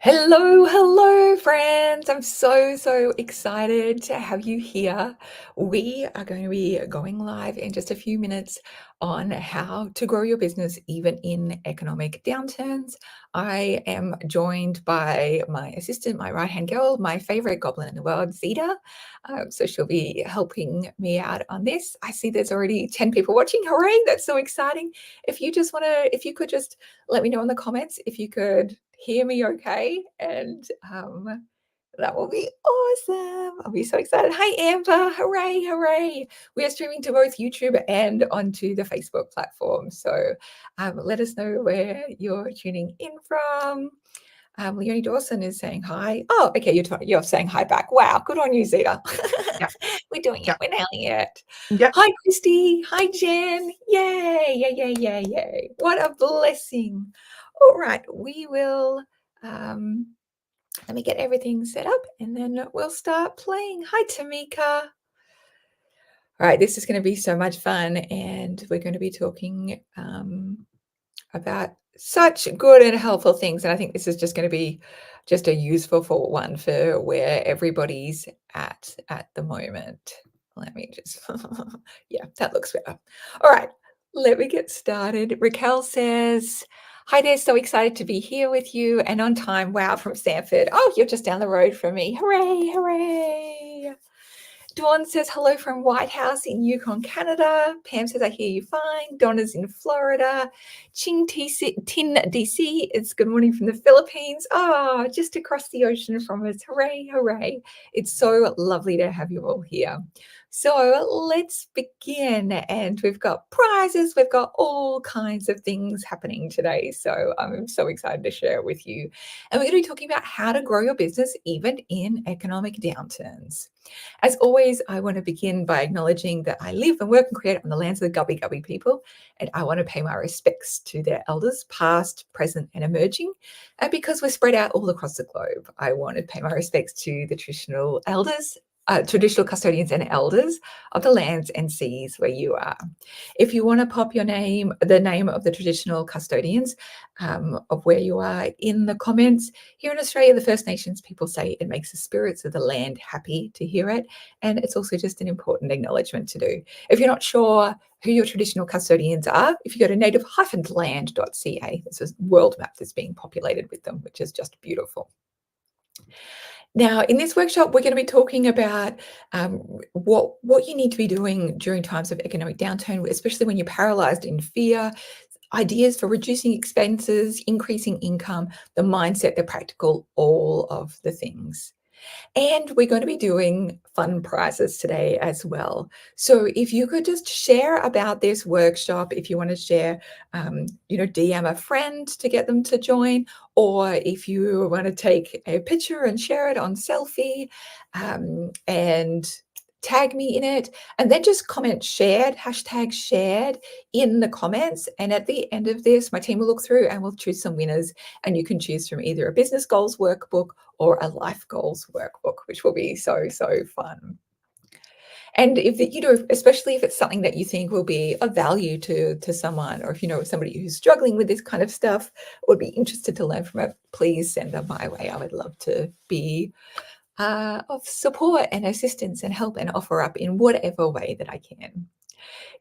Hello, hello, friends. I'm so excited to have you here. We are going to be going live in just a few minutes on how to grow your business even in economic downturns. I am joined by my assistant, my right-hand girl, my favorite goblin in the world, Zeta. So she'll be helping me out on this. I see there's already 10 people watching. Hooray, that's so exciting. If you could just let me know in the comments if you could hear me okay, and that will be awesome. I'll be so excited. Hi, Amber. Hooray, hooray. We are streaming to both YouTube and onto the Facebook platform. So let us know where you're tuning in from. Leonie Dawson is saying hi. Oh, okay, you're saying hi back. Wow, good on you, Zeta. Yeah. We're doing it. Yeah. We're nailing it. Yeah. Hi, Christy. Hi, Jen. Yay, yay, yay, yay, yay. What a blessing. All right, we will, let me get everything set up and then we'll start playing. Hi, Tamika. All right, this is going to be so much fun, and we're going to be talking about such good and helpful things. And I think this is just going to be just a useful one for where everybody's at the moment. Let me just, yeah, that looks better. All right, let me get started. Raquel says, hi there, so excited to be here with you and on time. Wow, from Stanford. Oh, you're just down the road from me. Hooray, hooray. Dawn says hello from White House in Yukon, Canada. Pam says, I hear you fine. Donna's in Florida. Tin DC, it's good morning from the Philippines. Oh, just across the ocean from us. Hooray, hooray. It's so lovely to have you all here. So let's begin. And we've got prizes. We've got all kinds of things happening today. So I'm so excited to share it with you. And we're going to be talking about how to grow your business even in economic downturns. As always, I want to begin by acknowledging that I live and work and create on the lands of the Gubbi Gubbi people, and I want to pay my respects to their elders, past, present, and emerging. And because we're spread out all across the globe, I want to pay my respects to the traditional elders, traditional custodians and elders of the lands and seas where you are. If you want to pop your name, the name of the traditional custodians of where you are in the comments. Here in Australia, the First Nations people say it makes the spirits of the land happy to hear it. And it's also just an important acknowledgement to do. If you're not sure who your traditional custodians are, if you go to native-land.ca, there's a world map that's being populated with them, which is just beautiful. Now, in this workshop, we're going to be talking about what you need to be doing during times of economic downturn, especially when you're paralyzed in fear, ideas for reducing expenses, increasing income, the mindset, the practical, all of the things. And we're going to be doing fun prizes today as well. So if you could just share about this workshop, if you want to share, DM a friend to get them to join, or if you want to take a picture and share it on selfie, and tag me in it, and then just comment shared, #shared in the comments. And at the end of this, my team will look through and we'll choose some winners, and you can choose from either a business goals workbook or a life goals workbook, which will be so fun. And if especially if it's something that you think will be of value to someone, or if you know somebody who's struggling with this kind of stuff, would be interested to learn from it, please send them my way. I would love to be of support and assistance and help and offer up in whatever way that I can.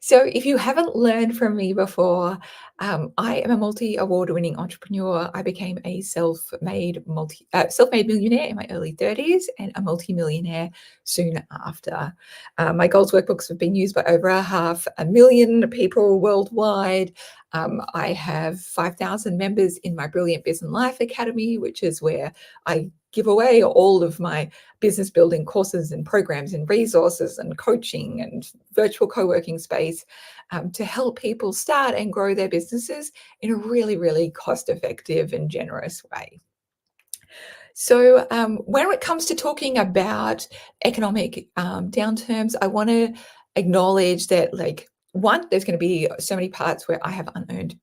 So if you haven't learned from me before, I am a multi-award-winning entrepreneur. I became a self-made millionaire in my early 30s and a multi-millionaire soon after. My goals workbooks have been used by over 500,000 people worldwide. I have 5,000 members in my Brilliant Business Life Academy, which is where I give away all of my business building courses and programs and resources and coaching and virtual co-working space to help people start and grow their businesses in a really cost-effective and generous way. So when it comes to talking about economic downturns, I want to acknowledge that, one, there's going to be so many parts where I have unearned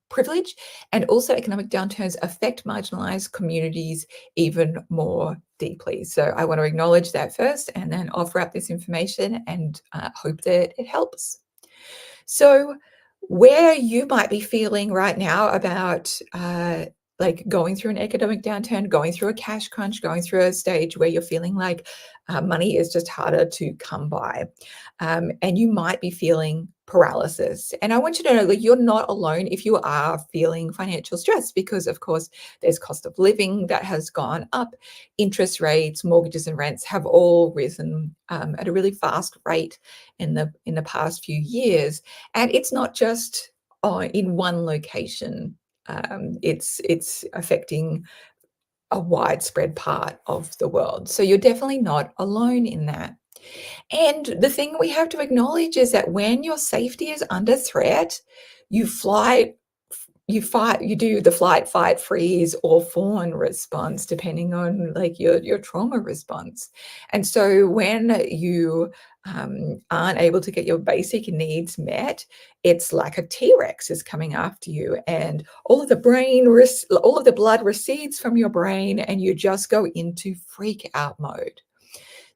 privilege, and also economic downturns affect marginalized communities even more deeply. So I want to acknowledge that first, and then offer up this information and hope that it helps. So where you might be feeling right now about like going through an economic downturn, going through a cash crunch, going through a stage where you're feeling like money is just harder to come by. And you might be feeling paralysis. And I want you to know that you're not alone if you are feeling financial stress, because, of course, there's cost of living that has gone up, interest rates, mortgages, and rents have all risen at a really fast rate in the past few years. And it's not just in one location. It's affecting a widespread part of the world. So you're definitely not alone in that. And the thing we have to acknowledge is that when your safety is under threat, you fly you fight you do the flight, fight, freeze, or fawn response, depending on like your trauma response. And so when you aren't able to get your basic needs met, it's like a T-Rex is coming after you, and all of the blood recedes from your brain, and you just go into freak out mode.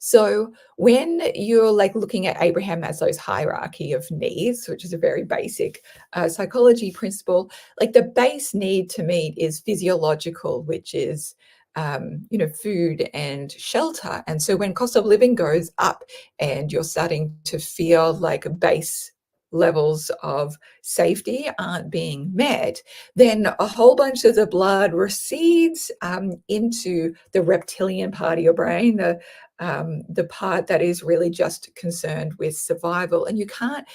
So when you're like looking at Abraham Maslow's hierarchy of needs, which is a very basic psychology principle, like the base need to meet is physiological, which is food and shelter. And so when cost of living goes up and you're starting to feel like base levels of safety aren't being met, then a whole bunch of the blood recedes into the reptilian part of your brain, the part that is really just concerned with survival. And you can't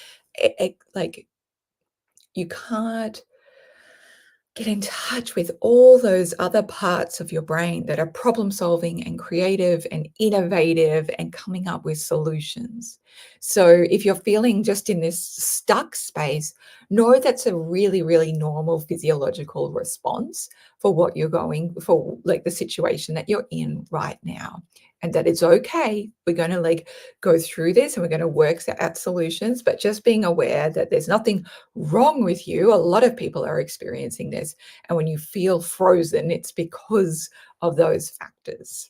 get in touch with all those other parts of your brain that are problem solving and creative and innovative and coming up with solutions. So if you're feeling just in this stuck space, know that's a really, really normal physiological response for what you're going for, like the situation that you're in right now. And that it's okay. We're going to like go through this and we're going to work out solutions, but just being aware that there's nothing wrong with you. A lot of people are experiencing this. And when you feel frozen, it's because of those factors.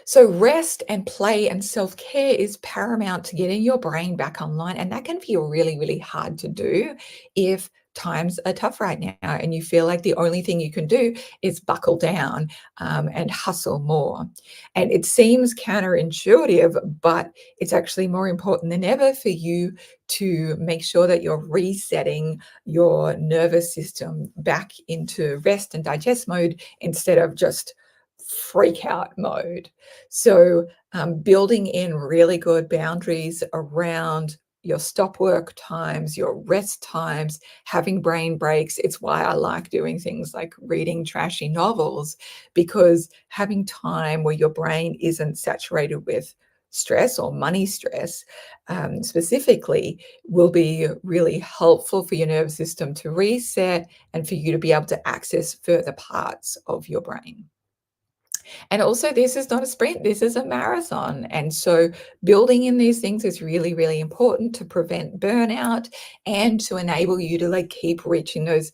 So rest and play and self-care is paramount to getting your brain back online. And that can feel really, really hard to do if times are tough right now and you feel like the only thing you can do is buckle down and hustle more. And it seems counterintuitive, but it's actually more important than ever for you to make sure that you're resetting your nervous system back into rest and digest mode instead of just freak out mode. So building in really good boundaries around your stop work times, your rest times, having brain breaks. It's why I like doing things like reading trashy novels, because having time where your brain isn't saturated with stress or money stress specifically will be really helpful for your nervous system to reset and for you to be able to access further parts of your brain. And also, this is not a sprint, this is a marathon. And so, building in these things is really, really important to prevent burnout and to enable you to like keep reaching those,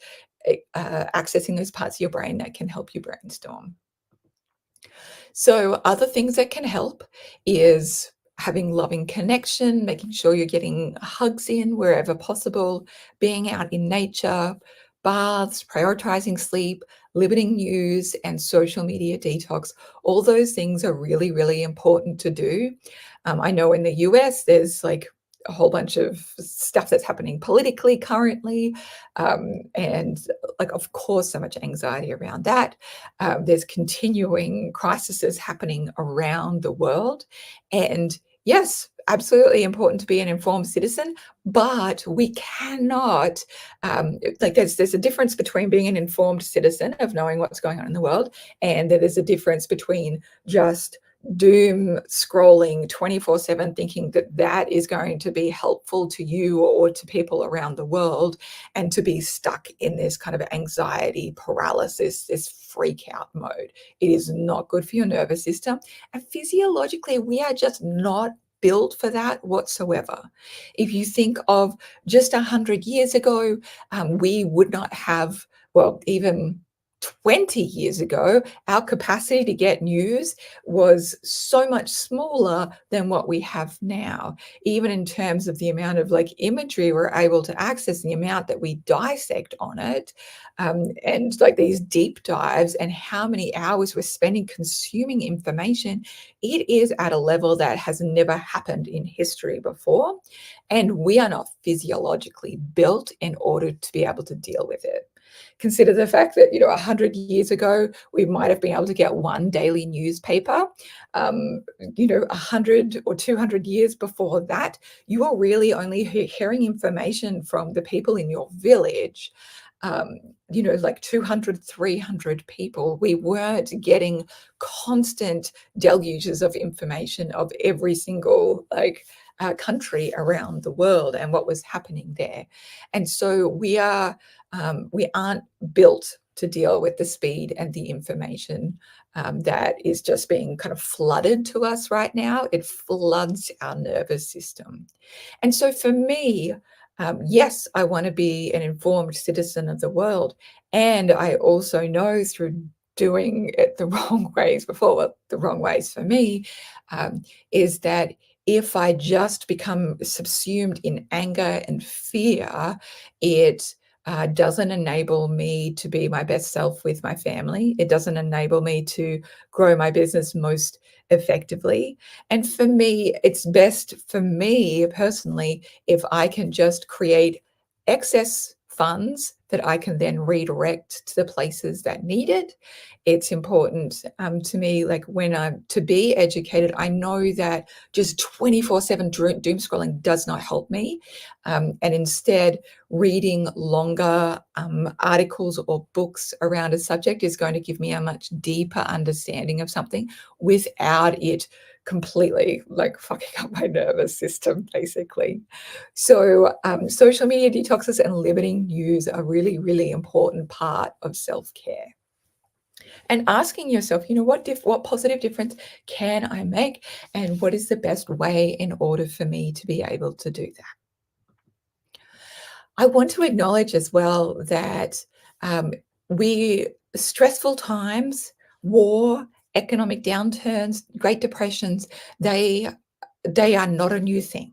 accessing those parts of your brain that can help you brainstorm. So, other things that can help is having loving connection, making sure you're getting hugs in wherever possible, being out in nature, baths, prioritizing sleep, limiting news, and social media detox. All those things are really, really important to do. I know in the US, there's like a whole bunch of stuff that's happening politically currently. And like, of course, so much anxiety around that. There's continuing crises happening around the world. And yes, absolutely important to be an informed citizen, but we cannot, there's a difference between being an informed citizen of knowing what's going on in the world, and there's a difference between just doom scrolling 24/7 thinking that that is going to be helpful to you or to people around the world, and to be stuck in this kind of anxiety paralysis, this freak out mode. It is not good for your nervous system, and physiologically we are just not built for that whatsoever. If you think of just 100 years ago, we would not have, well, even 20 years ago, our capacity to get news was so much smaller than what we have now, even in terms of the amount of like imagery we're able to access, the amount that we dissect on it, and like these deep dives, and how many hours we're spending consuming information. It is at a level that has never happened in history before. And we are not physiologically built in order to be able to deal with it. Consider the fact that, 100 years ago, we might have been able to get one daily newspaper. 100 or 200 years before that, you were really only hearing information from the people in your village. Like 200, 300 people. We weren't getting constant deluges of information of every single country around the world and what was happening there. And so we aren't built to deal with the speed and the information that is just being kind of flooded to us right now. It floods our nervous system. And so for me, yes, I want to be an informed citizen of the world. And I also know through doing it the wrong ways before, well, the wrong ways for me, is that if I just become subsumed in anger and fear, it doesn't enable me to be my best self with my family. It doesn't enable me to grow my business most effectively. And for me, it's best for me personally if I can just create excess funds that I can then redirect to the places that need it. It's important to me, like when I'm to be educated, I know that just 24/7 doom scrolling does not help me. And instead, reading longer articles or books around a subject is going to give me a much deeper understanding of something without it completely like fucking up my nervous system, basically. So social media detoxes and limiting news are really, really important part of self-care. And asking yourself, what positive difference can I make? And what is the best way in order for me to be able to do that? I want to acknowledge as well that um, we stressful times, war, economic downturns, Great Depressions, they are not a new thing.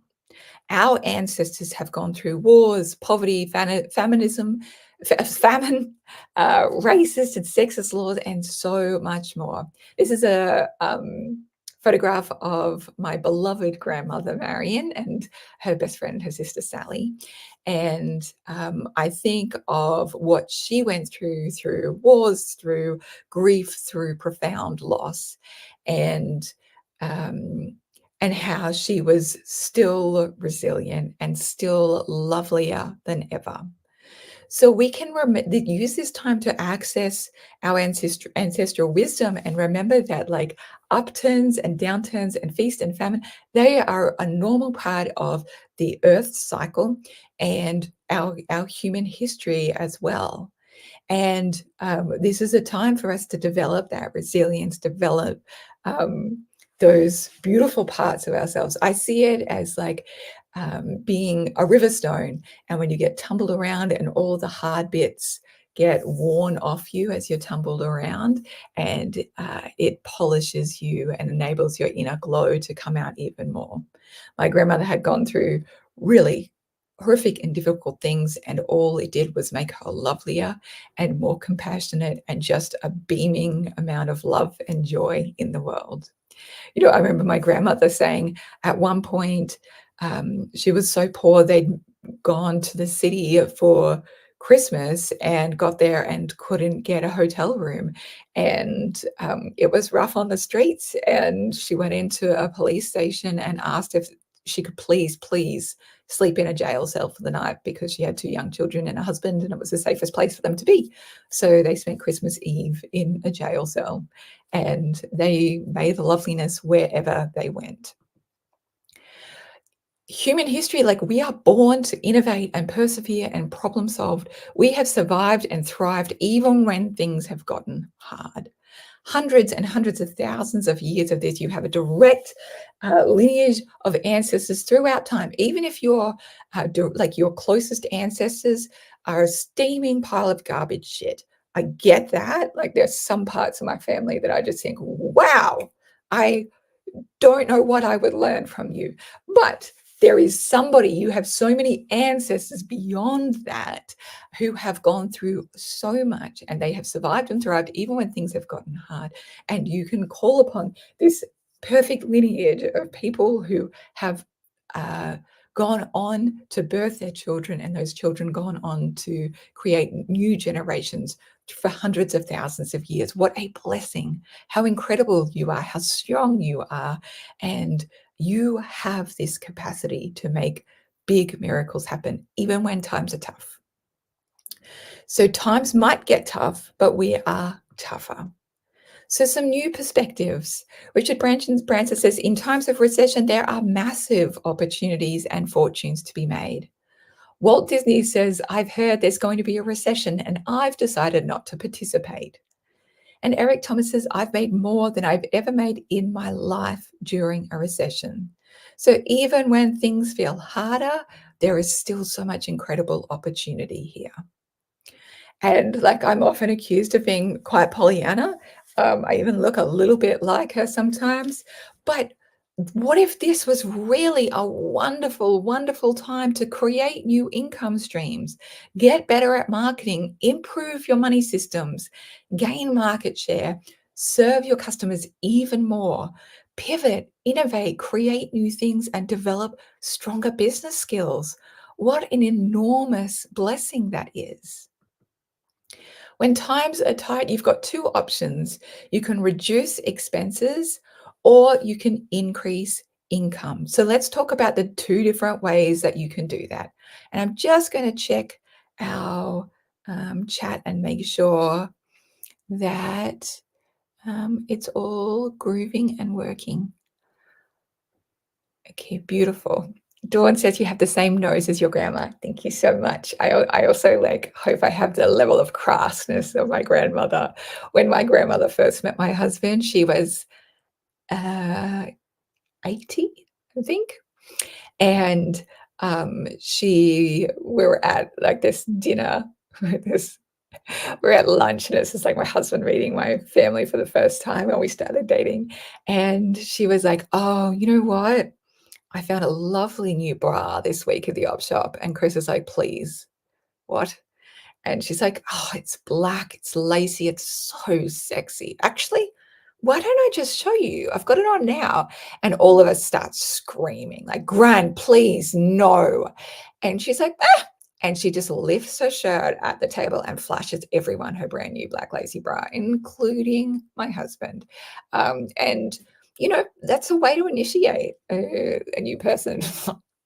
Our ancestors have gone through wars, poverty, faminism, famine, racist and sexist laws, and so much more. This is a photograph of my beloved grandmother, Marion, and her best friend, her sister, Sally. And I think of what she went through wars, through grief, through profound loss, and um, and how she was still resilient and still lovelier than ever. So we can use this time to access our ancestral wisdom and remember that like upturns and downturns and feast and famine, they are a normal part of the earth cycle and our human history as well. And this is a time for us to develop that resilience, develop those beautiful parts of ourselves. I see it as like being a river stone. And when you get tumbled around and all the hard bits get worn off you as you're tumbled around, and it polishes you and enables your inner glow to come out even more. My grandmother had gone through really horrific and difficult things, and all it did was make her lovelier and more compassionate and just a beaming amount of love and joy in the world. I remember my grandmother saying at one point, she was so poor, they'd gone to the city for Christmas and got there and couldn't get a hotel room. And it was rough on the streets. And she went into a police station and asked if she could please sleep in a jail cell for the night because she had two young children and a husband, and it was the safest place for them to be. So they spent Christmas Eve in a jail cell, and they made the loveliness wherever they went. Human history, like we are born to innovate and persevere and problem solve. We have survived and thrived even when things have gotten hard. Hundreds and hundreds of thousands of years of this. You have a direct lineage of ancestors throughout time. Even if your closest ancestors are a steaming pile of garbage shit, I get that. Like there's some parts of my family that I just think, wow, I don't know what I would learn from you. But there is somebody, you have so many ancestors beyond that who have gone through so much and they have survived and thrived even when things have gotten hard. And you can call upon this perfect lineage of people who have gone on to birth their children, and those children gone on to create new generations for hundreds of thousands of years. What a blessing. How incredible you are, how strong you are. And you have this capacity to make big miracles happen, even when times are tough. So times might get tough, but we are tougher. So some new perspectives. Richard Branson says, in times of recession, there are massive opportunities and fortunes to be made. Walt Disney says, I've heard there's going to be a recession and I've decided not to participate. And Eric Thomas says, I've made more than I've ever made in my life during a recession. So even when things feel harder, there is still so much incredible opportunity here. And like I'm often accused of being quite Pollyanna. I even look a little bit like her sometimes. But what if this was really a wonderful, wonderful time to create new income streams, get better at marketing, improve your money systems, gain market share, serve your customers even more, pivot, innovate, create new things, and develop stronger business skills? What an enormous blessing that is. When times are tight, you've got two options. You can reduce expenses or you can increase income. So let's talk about the two different ways that you can do that. And I'm just going to check our chat and make sure that it's all grooving and working. Okay, beautiful. Dawn says you have the same nose as your grandma. Thank you so much. I also hope I have the level of crassness of my grandmother. When my grandmother first met my husband, she was 80, I think. And we were at this dinner, we're at lunch, and it's just like my husband meeting my family for the first time when we started dating. And she was like, oh, you know what? I found a lovely new bra this week at the op shop. And Chris is like, please, what? And she's like, oh, it's black, it's lacy, it's so sexy. Actually, why don't I just show you? I've got it on now. And all of us start screaming, like, Gran, please, no. And she's like, ah. And she just lifts her shirt at the table and flashes everyone her brand new black lacy bra, including my husband. And that's a way to initiate a new person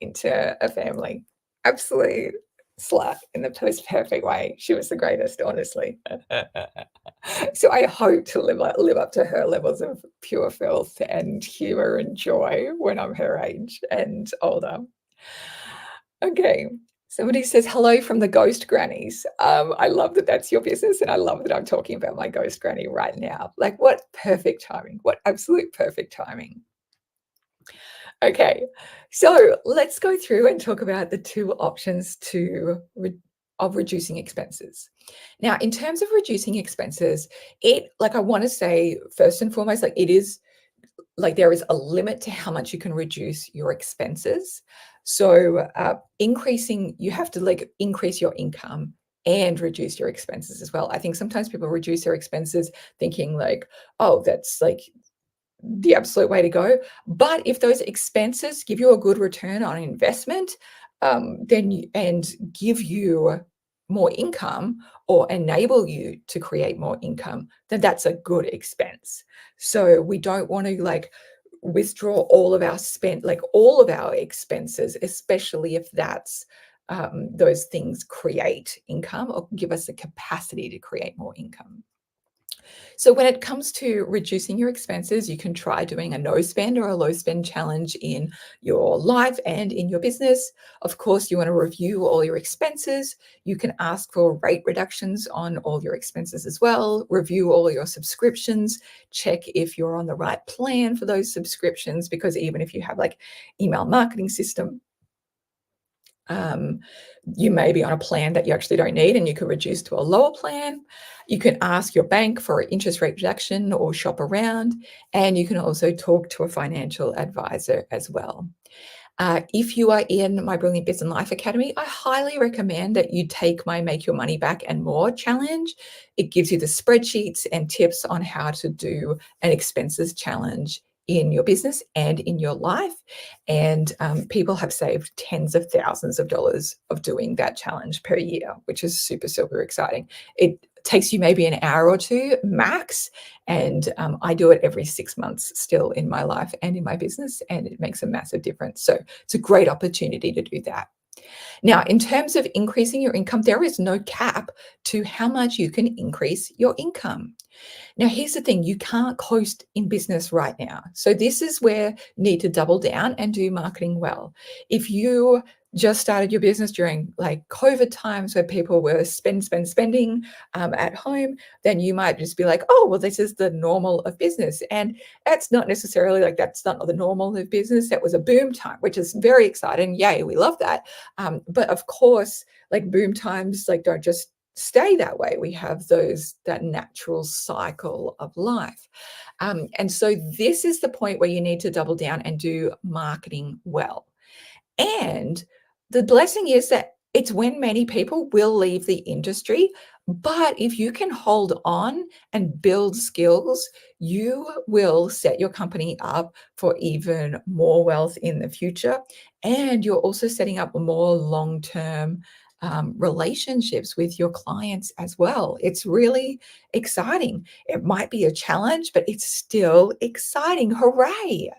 into a family. Absolutely slut in the most perfect way. She was the greatest, honestly. So I hope to live up to her levels of pure filth and humor and joy when I'm her age and older. Okay. Somebody says hello from the ghost grannies. I love that that's your business, and I love that I'm talking about my ghost granny right now. Like, what perfect timing. What absolute perfect timing. Okay, so let's go through and talk about the two options of reducing expenses. Now, in terms of reducing expenses, I want to say first and foremost, it is there is a limit to how much you can reduce your expenses. So you have to increase your income and reduce your expenses as well. I think sometimes people reduce their expenses thinking oh, that's the absolute way to go. But if those expenses give you a good return on investment, and give you more income or enable you to create more income, then that's a good expense. So we don't want to withdraw all of our expenses, especially if that's those things create income or give us the capacity to create more income. So when it comes to reducing your expenses, you can try doing a no spend or a low spend challenge in your life and in your business. Of course, you want to review all your expenses. You can ask for rate reductions on all your expenses as well. Review all your subscriptions. Check if you're on the right plan for those subscriptions, because even if you have email marketing system, Um, you may be on a plan that you actually don't need and you could reduce to a lower plan. You can ask your bank for an interest rate reduction or shop around. And you can also talk to a financial advisor as well. If you are in my Brilliant Biz and Life Academy, I highly recommend that you take my Make Your Money Back and More challenge. It gives you the spreadsheets and tips on how to do an expenses challenge in your business and in your life. And people have saved tens of thousands of dollars of doing that challenge per year, which is super, super exciting. It takes you maybe an hour or two max. And I do it every 6 months still in my life and in my business, and it makes a massive difference. So it's a great opportunity to do that. Now, in terms of increasing your income, there is no cap to how much you can increase your income. Now, here's the thing, you can't coast in business right now. So this is where you need to double down and do marketing well. If you just started your business during like COVID times where people were spending at home, then you might just be like, oh, well, this is the normal of business. And that's not necessarily like that's not the normal of business. That was a boom time, which is very exciting. Yay, we love that. But of course, like boom times, like don't just stay that way. We have that natural cycle of life. And so this is the point where you need to double down and do marketing well. And the blessing is that it's when many people will leave the industry. But if you can hold on and build skills, you will set your company up for even more wealth in the future. And you're also setting up more long-term relationships with your clients as well. It's really exciting. It might be a challenge, but it's still exciting. Hooray!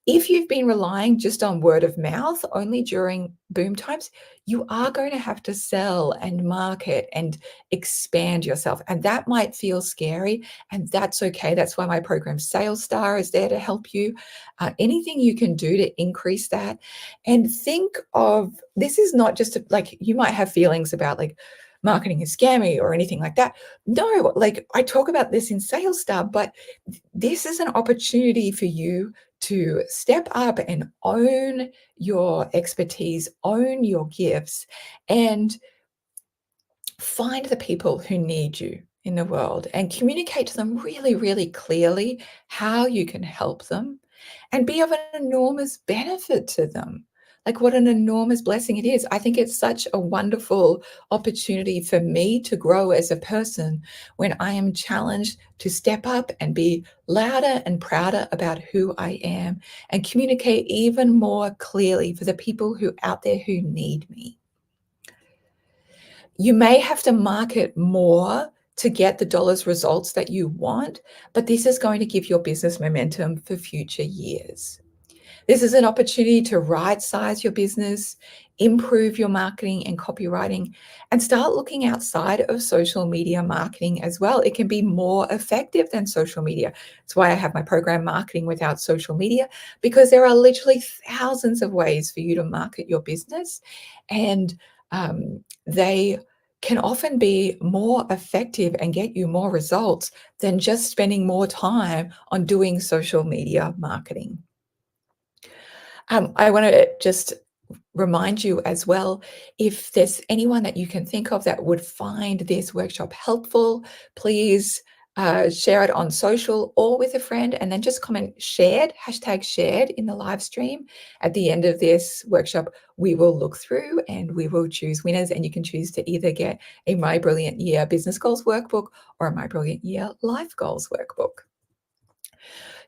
If you've been relying just on word of mouth only during boom times, you are going to have to sell and market and expand yourself. And that might feel scary, and that's okay. That's why my program Sales Star is there to help you. Anything you can do to increase that. And think of this is not just like you might have feelings about like marketing is scammy or anything like that. No, like I talk about this in Sales Star, but this is an opportunity for you to step up and own your expertise, own your gifts, and find the people who need you in the world and communicate to them really, really clearly how you can help them and be of an enormous benefit to them. Like, what an enormous blessing it is. I think it's such a wonderful opportunity for me to grow as a person when I am challenged to step up and be louder and prouder about who I am and communicate even more clearly for the people who out there who need me. You may have to market more to get the dollars results that you want, but this is going to give your business momentum for future years. This is an opportunity to right size your business, improve your marketing and copywriting, and start looking outside of social media marketing as well. It can be more effective than social media. That's why I have my program Marketing Without Social Media, because there are literally thousands of ways for you to market your business. And they can often be more effective and get you more results than just spending more time on doing social media marketing. I want to just remind you as well, if there's anyone that you can think of that would find this workshop helpful, please share it on social or with a friend, and then just comment shared, #shared in the live stream. At the end of this workshop, we will look through and we will choose winners, and you can choose to either get a My Brilliant Year Business Goals workbook or a My Brilliant Year Life Goals workbook.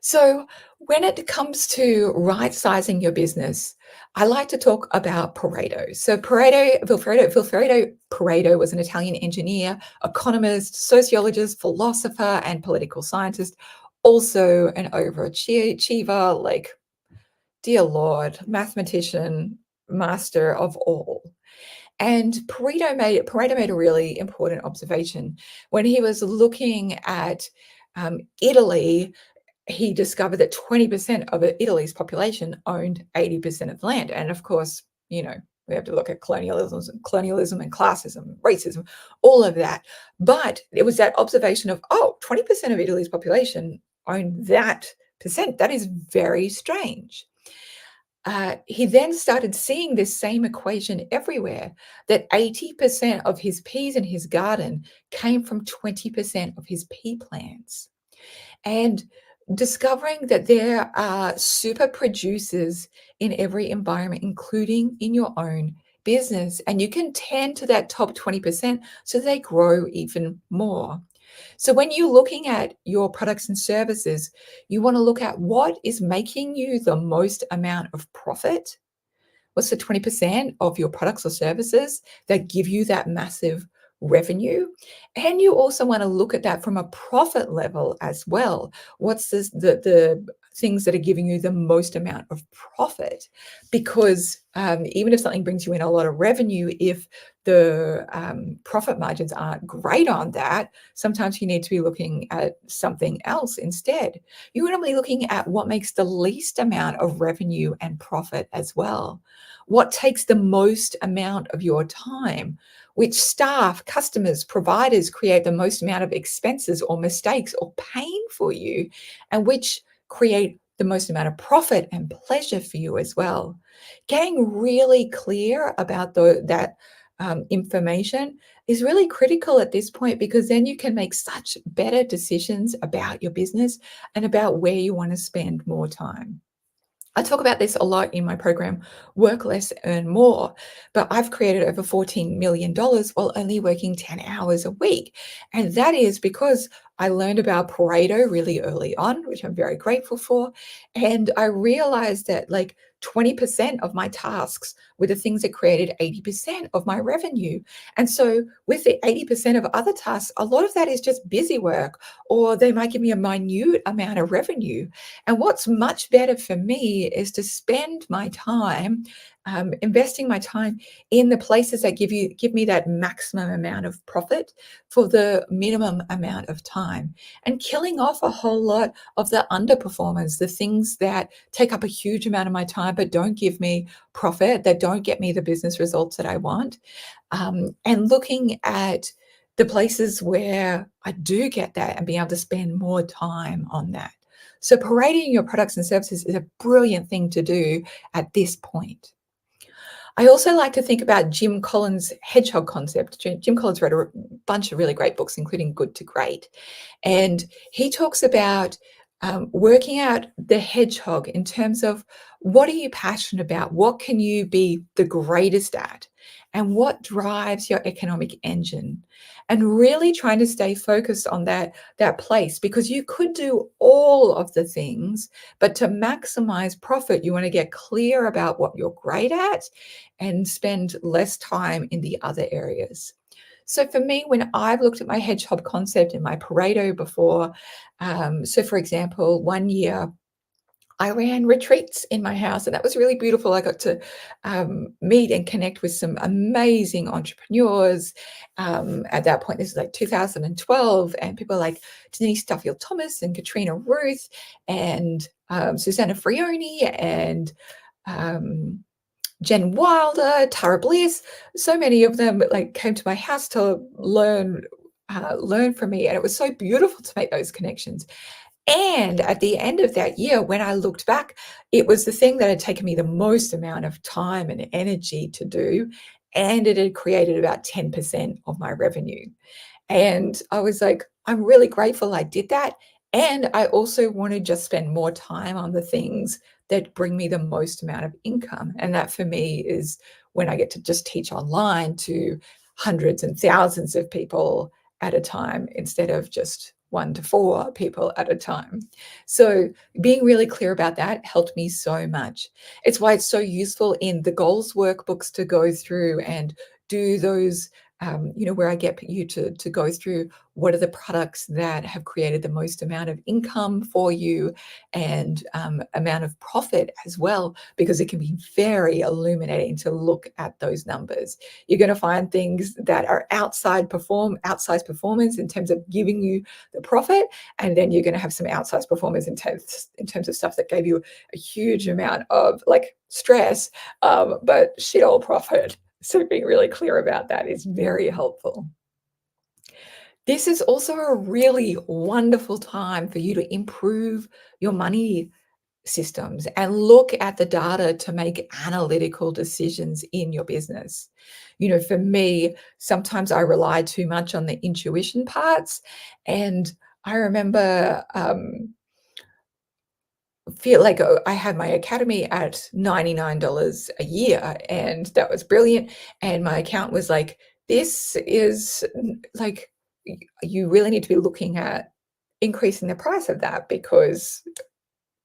So when it comes to right sizing your business, I like to talk about Pareto. So Vilfredo Pareto was an Italian engineer, economist, sociologist, philosopher, and political scientist, also an overachiever, like, dear Lord, mathematician, master of all. And Pareto made a really important observation. When he was looking at Italy, he discovered that 20% of Italy's population owned 80% of the land. And of course, we have to look at colonialism and classism, racism, all of that. But it was that observation of, 20% of Italy's population owned that percent. That is very strange. he then started seeing this same equation everywhere, that 80% of his peas in his garden came from 20% of his pea plants. And discovering that there are super producers in every environment, including in your own business, and you can tend to that top 20% so they grow even more. So when you're looking at your products and services, you want to look at what is making you the most amount of profit. What's the 20% of your products or services that give you that massive revenue? And you also want to look at that from a profit level as well. What's the things that are giving you the most amount of profit? Because even if something brings you in a lot of revenue, if the profit margins aren't great on that, sometimes you need to be looking at something else instead. You want to be looking at what makes the least amount of revenue and profit as well. What takes the most amount of your time? Which staff, customers, providers create the most amount of expenses or mistakes or pain for you, and which create the most amount of profit and pleasure for you as well. Getting really clear about that information is really critical at this point, because then you can make such better decisions about your business and about where you want to spend more time. I talk about this a lot in my program, Work Less, Earn More, but I've created over $14 million while only working 10 hours a week. And that is because I learned about Pareto really early on, which I'm very grateful for. And I realized that like 20% of my tasks were the things that created 80% of my revenue. And so with the 80% of other tasks, a lot of that is just busy work, or they might give me a minute amount of revenue. And what's much better for me is to spend my time, investing my time in the places that give me that maximum amount of profit for the minimum amount of time, and killing off a whole lot of the underperformers, the things that take up a huge amount of my time but don't give me profit, that don't get me the business results that I want, and looking at the places where I do get that and being able to spend more time on that. So parading your products and services is a brilliant thing to do at this point. I also like to think about Jim Collins' hedgehog concept. Jim Collins wrote a bunch of really great books, including Good to Great. And he talks about working out the hedgehog in terms of what are you passionate about? What can you be the greatest at? And what drives your economic engine? And really trying to stay focused on that place, because you could do all of the things, but to maximize profit, you want to get clear about what you're great at and spend less time in the other areas. So for me, when I've looked at my hedgehog concept and my Pareto before, so for example, one year I ran retreats in my house, and that was really beautiful. I got to meet and connect with some amazing entrepreneurs. At that point, this is like 2012, and people like Denise Duffield Thomas and Katrina Ruth and Susanna Frioni and Jen Wilder, Tara Bliss. So many of them like came to my house to learn from me, and it was so beautiful to make those connections. And at the end of that year, when I looked back, it was the thing that had taken me the most amount of time and energy to do, and it had created about 10% of my revenue. And I was like, I'm really grateful I did that. And I also want to just spend more time on the things that bring me the most amount of income. And that for me is when I get to just teach online to hundreds and thousands of people at a time instead of just 1 to 4 people at a time. So being really clear about that helped me so much. It's why it's so useful in the goals workbooks to go through and do those where I get you to go through what are the products that have created the most amount of income for you, and amount of profit as well, because it can be very illuminating to look at those numbers. You're going to find things that are outsized performance in terms of giving you the profit, and then you're going to have some outsized performance in terms of stuff that gave you a huge amount of like stress, but shit all profit. So being really clear about that is very helpful. This is also a really wonderful time for you to improve your money systems and look at the data to make analytical decisions in your business. For me, sometimes I rely too much on the intuition parts. And I remember feel like I had my academy at $99 a year, and that was brilliant. And my account was like, this is like, you really need to be looking at increasing the price of that because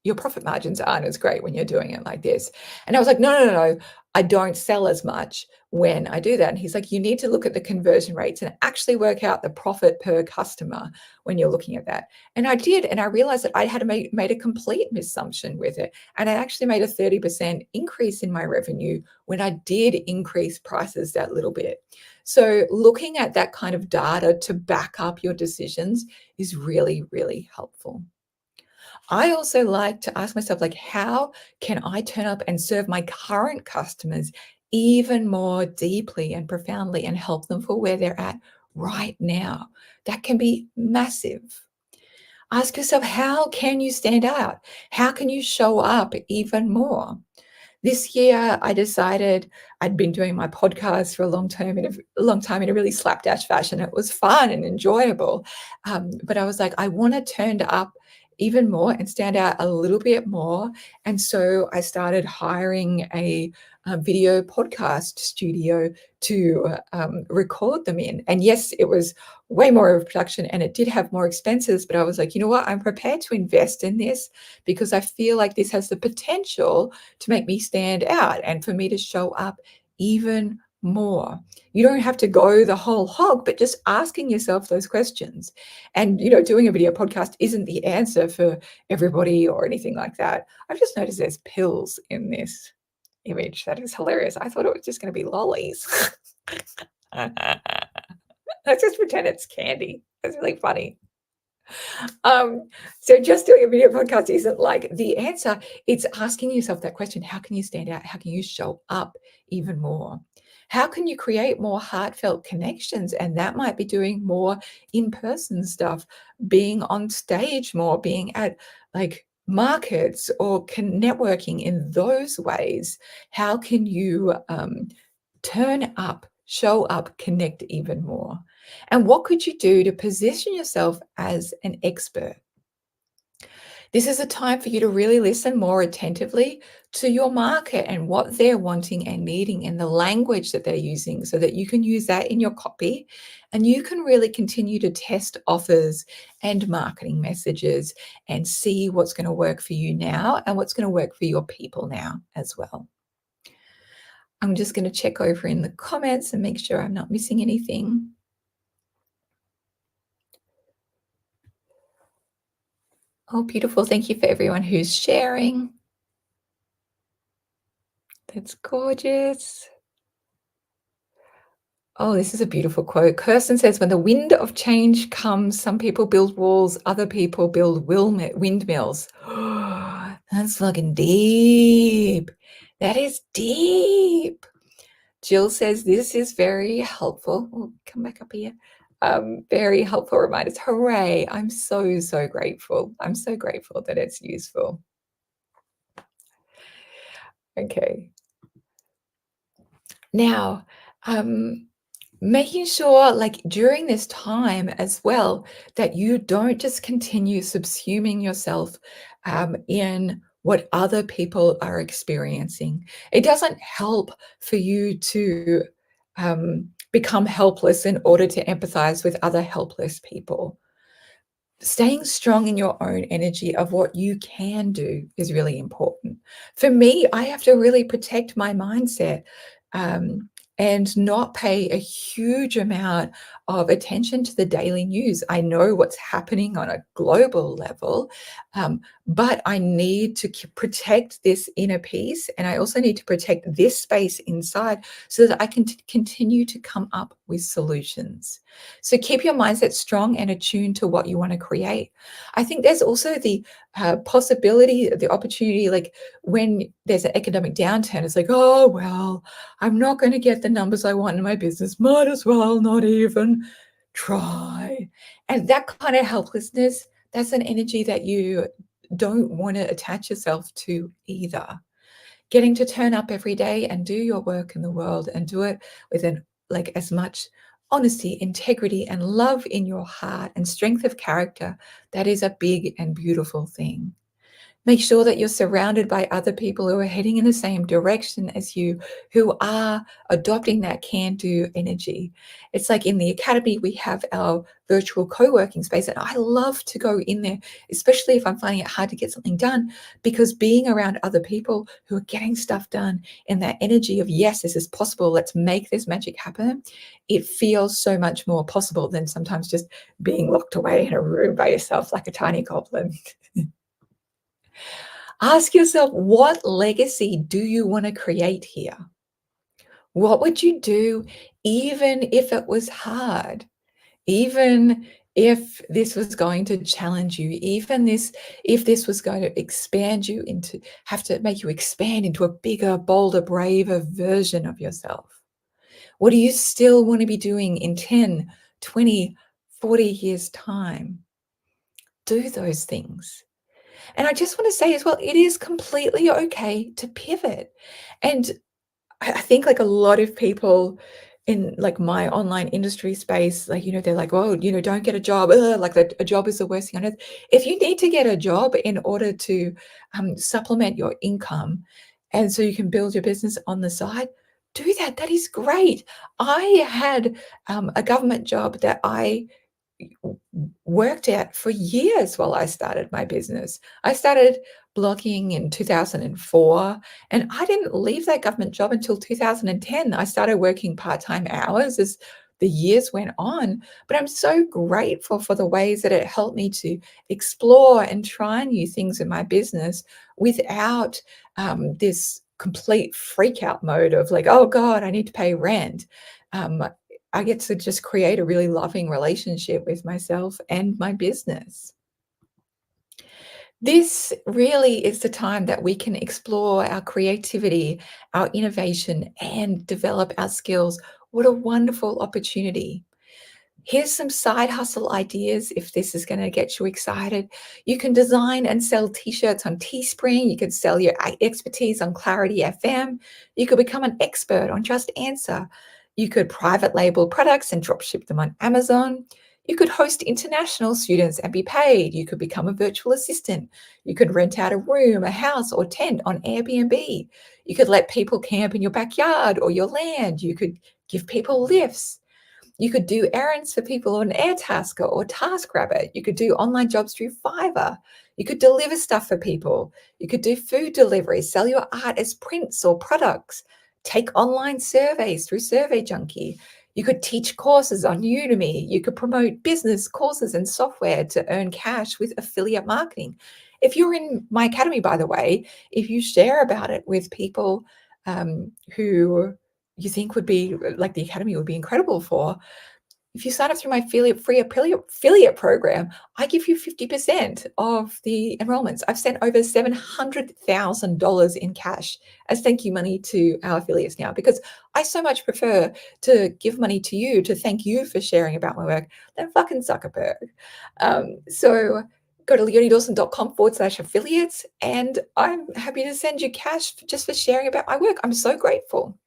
your profit margins aren't as great when you're doing it like this. And I was like, no, no, no, no, I don't sell as much when I do that. And he's like, you need to look at the conversion rates and actually work out the profit per customer when you're looking at that. And I did. And I realized that I had made a complete misassumption with it. And I actually made a 30% increase in my revenue when I did increase prices that little bit. So looking at that kind of data to back up your decisions is really, really helpful. I also like to ask myself, like, how can I turn up and serve my current customers even more deeply and profoundly and help them for where they're at right now? That can be massive. Ask yourself, how can you stand out? How can you show up even more? This year, I decided I'd been doing my podcast for a long time in a really slapdash fashion. It was fun and enjoyable, but I was like, I want to turn up even more and stand out a little bit more. And so I started hiring a video podcast studio to record them in. And yes, it was way more of a production and it did have more expenses, but I was like, you know what? I'm prepared to invest in this because I feel like this has the potential to make me stand out and for me to show up even more. You don't have to go the whole hog, but just asking yourself those questions. And, doing a video podcast isn't the answer for everybody or anything like that. I've just noticed there's pills in this image. That is hilarious. I thought it was just going to be lollies. Let's just pretend it's candy. That's really funny. So just doing a video podcast isn't like the answer. It's asking yourself that question. How can you stand out? How can you show up even more? How can you create more heartfelt connections? And that might be doing more in-person stuff, being on stage more, being at like markets or networking in those ways. How can you turn up, show up, connect even more? And what could you do to position yourself as an expert? This is a time for you to really listen more attentively to your market and what they're wanting and needing and the language that they're using so that you can use that in your copy and you can really continue to test offers and marketing messages and see what's going to work for you now and what's going to work for your people now as well. I'm just going to check over in the comments and make sure I'm not missing anything. Oh, beautiful. Thank you for everyone who's sharing. That's gorgeous. Oh, this is a beautiful quote. Kirsten says, when the wind of change comes, some people build walls, other people build windmills. That's fucking deep. That is deep. Jill says, this is very helpful. Oh, come back up here. Very helpful reminders. Hooray. I'm so, so grateful. I'm so grateful that it's useful. Okay. Now, making sure like during this time as well that you don't just continue subsuming yourself in what other people are experiencing. It doesn't help for you to become helpless in order to empathize with other helpless people. Staying strong in your own energy of what you can do is really important. For me, I have to really protect my mindset and not pay a huge amount of attention to the daily news. I know what's happening on a global level, but I need to protect this inner peace. And I also need to protect this space inside so that I can continue to come up with solutions. So keep your mindset strong and attuned to what you want to create. I think there's also the possibility, the opportunity, like when there's an economic downturn, it's like, oh, well, I'm not going to get the numbers I want in my business. Might as well not even try. And that kind of helplessness, that's an energy that you don't want to attach yourself to either. Getting to turn up every day and do your work in the world and do it with as much honesty, integrity, and love in your heart and strength of character, that is a big and beautiful thing. Make sure that you're surrounded by other people who are heading in the same direction as you, who are adopting that can-do energy. It's like in the academy, we have our virtual co-working space, and I love to go in there, especially if I'm finding it hard to get something done, because being around other people who are getting stuff done in that energy of, yes, this is possible, let's make this magic happen, it feels so much more possible than sometimes just being locked away in a room by yourself like a tiny goblin. Ask yourself, what legacy do you want to create here? What would you do even if it was hard? Even if this was going to challenge you, if this was going to expand you have to make you expand into a bigger, bolder, braver version of yourself? What do you still want to be doing in 10, 20, 40 years' time? Do those things. And I just want to say as well, it is completely okay to pivot. And I think like a lot of people in like my online industry space, like, they're like, oh, don't get a job. Ugh, like a job is the worst thing on earth. If you need to get a job in order to supplement your income and so you can build your business on the side, do that. That is great. I had a government job that I worked at for years while I started my business. I started blogging in 2004, and I didn't leave that government job until 2010. I started working part-time hours as the years went on, but I'm so grateful for the ways that it helped me to explore and try new things in my business without this complete freak out mode of like, oh God, I need to pay rent. I get to just create a really loving relationship with myself and my business. This really is the time that we can explore our creativity, our innovation, and develop our skills. What a wonderful opportunity. Here's some side hustle ideas if this is going to get you excited. You can design and sell t-shirts on Teespring. You could sell your expertise on Clarity FM. You could become an expert on Just Answer. You could private label products and drop ship them on Amazon. You could host international students and be paid. You could become a virtual assistant. You could rent out a room, a house, or tent on Airbnb. You could let people camp in your backyard or your land. You could give people lifts. You could do errands for people on Airtasker or TaskRabbit. You could do online jobs through Fiverr. You could deliver stuff for people. You could do food delivery, sell your art as prints or products, take online surveys through Survey Junkie. You could teach courses on Udemy. You could promote business courses and software to earn cash with affiliate marketing. If you're in my academy, by the way, if you share about it with people who you think would be like the academy would be incredible for, if you sign up through my free affiliate program, I give you 50% of the enrollments. I've sent over $700,000 in cash as thank you money to our affiliates now, because I so much prefer to give money to you to thank you for sharing about my work than fucking Zuckerberg. So go to leoniedawson.com/affiliates, and I'm happy to send you cash just for sharing about my work. I'm so grateful.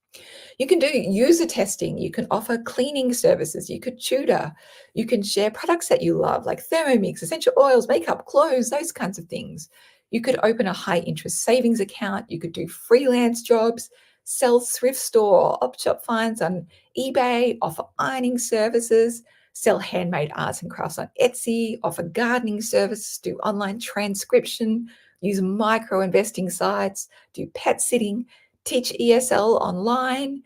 You can do user testing. You can offer cleaning services. You could tutor. You can share products that you love, like Thermomix, essential oils, makeup, clothes, those kinds of things. You could open a high interest savings account. You could do freelance jobs, sell thrift store or op shop finds on eBay, offer ironing services, sell handmade arts and crafts on Etsy, offer gardening services, do online transcription, use micro investing sites, do pet sitting, teach ESL online,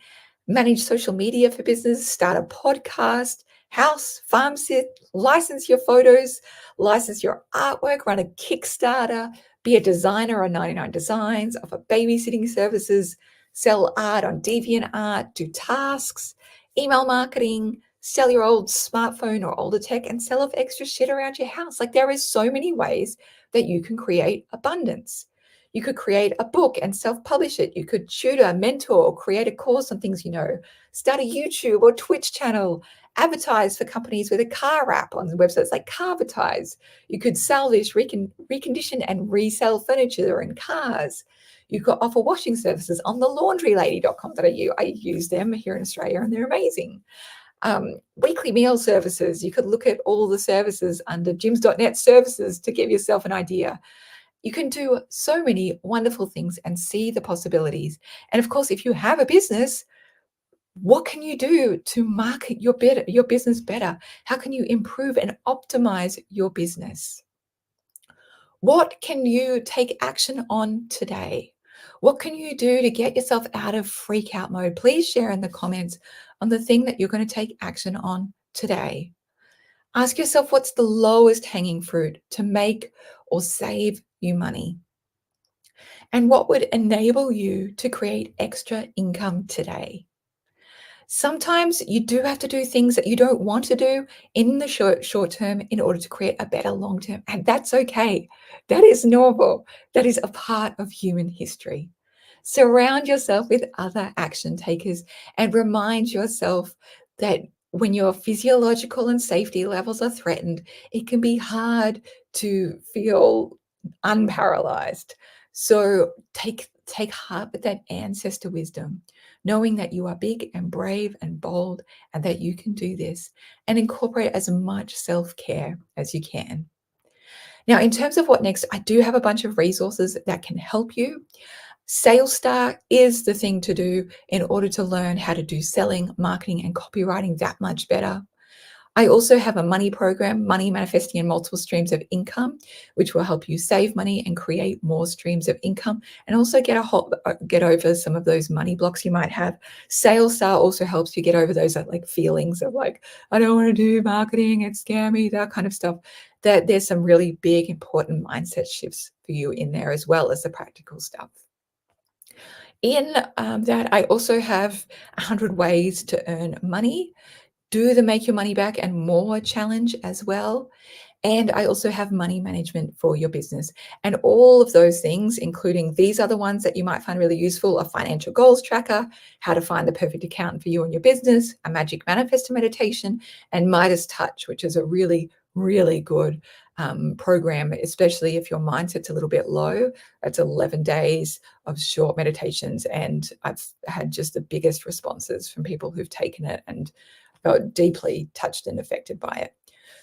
manage social media for business, start a podcast, house, farm sit, license your photos, license your artwork, run a Kickstarter, be a designer on 99 Designs, offer babysitting services, sell art on DeviantArt, do tasks, email marketing, sell your old smartphone or older tech, and sell off extra shit around your house. Like, there is so many ways that you can create abundance. You could create a book and self-publish it. You could tutor, mentor, or create a course on things you know. Start a YouTube or Twitch channel. Advertise for companies with a car app on websites like Carvertise. You could salvage, recondition, and resell furniture and cars. You could offer washing services on the laundrylady.com.au. I use them here in Australia and they're amazing. Weekly meal services. You could look at all the services under gyms.net services to give yourself an idea. You can do so many wonderful things and see the possibilities. And of course, if you have a business, what can you do to market your business better? How can you improve and optimize your business? What can you take action on today? What can you do to get yourself out of freak out mode? Please share in the comments on the thing that you're going to take action on today. Ask yourself what's the lowest hanging fruit to make or save you money? And what would enable you to create extra income today? Sometimes you do have to do things that you don't want to do in the short term in order to create a better long term, and that's okay. That is normal. That is a part of human history. Surround yourself with other action takers and remind yourself that when your physiological and safety levels are threatened, it can be hard to feel unparalyzed. So take heart with that ancestor wisdom, knowing that you are big and brave and bold and that you can do this, and incorporate as much self-care as you can. Now, in terms of what next, I do have a bunch of resources that can help you. SalesStar is the thing to do in order to learn how to do selling, marketing, and copywriting that much better. I also have a money program, Money Manifesting in Multiple Streams of Income, which will help you save money and create more streams of income, and also get over some of those money blocks you might have. SalesStar also helps you get over those like feelings of like, I don't want to do marketing, it's scammy, that kind of stuff. That there's some really big, important mindset shifts for you in there, as well as the practical stuff. In that, I also have 100 ways to earn money. Do the Make Your Money Back and More challenge as well. And I also have money management for your business. And all of those things, including these other ones that you might find really useful, a financial goals tracker, how to find the perfect accountant for you and your business, a magic manifestor meditation, and Midas Touch, which is a really, really good program, especially if your mindset's a little bit low. It's 11 days of short meditations. And I've had just the biggest responses from people who've taken it and felt deeply touched and affected by it.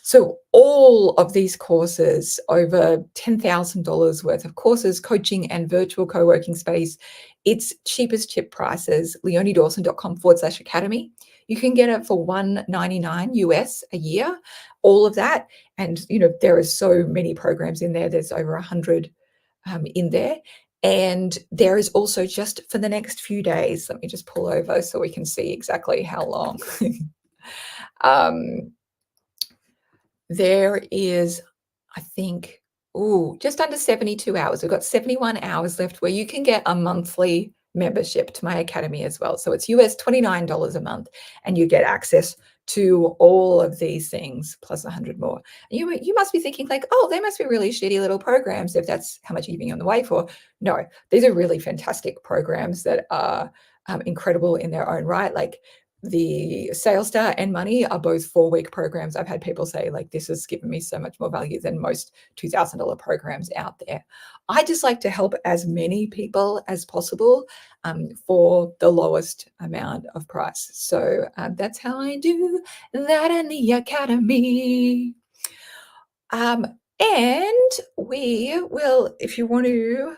So all of these courses, over $10,000 worth of courses, coaching and virtual co-working space, it's cheapest chip prices, leoniedawson.com/academy. You can get it for $199 US a year, all of that. And, there are so many programs in there. There's over 100 in there. And there is also, just for the next few days, let me just pull over so we can see exactly how long. There is, I think, just under 72 hours. We've got 71 hours left where you can get a monthly membership to my academy as well. So it's US $29 a month, and you get access to all of these things plus 100 more. You must be thinking like, oh, they must be really shitty little programs if that's how much you're giving on the way for. No, these are really fantastic programs that are incredible in their own right. Like the SalesStar and Money are both 4-week programs. I've had people say, like, this has given me so much more value than most $2,000 programs out there. I just like to help as many people as possible for the lowest amount of price. So that's how I do that in the academy. And we will, if you want to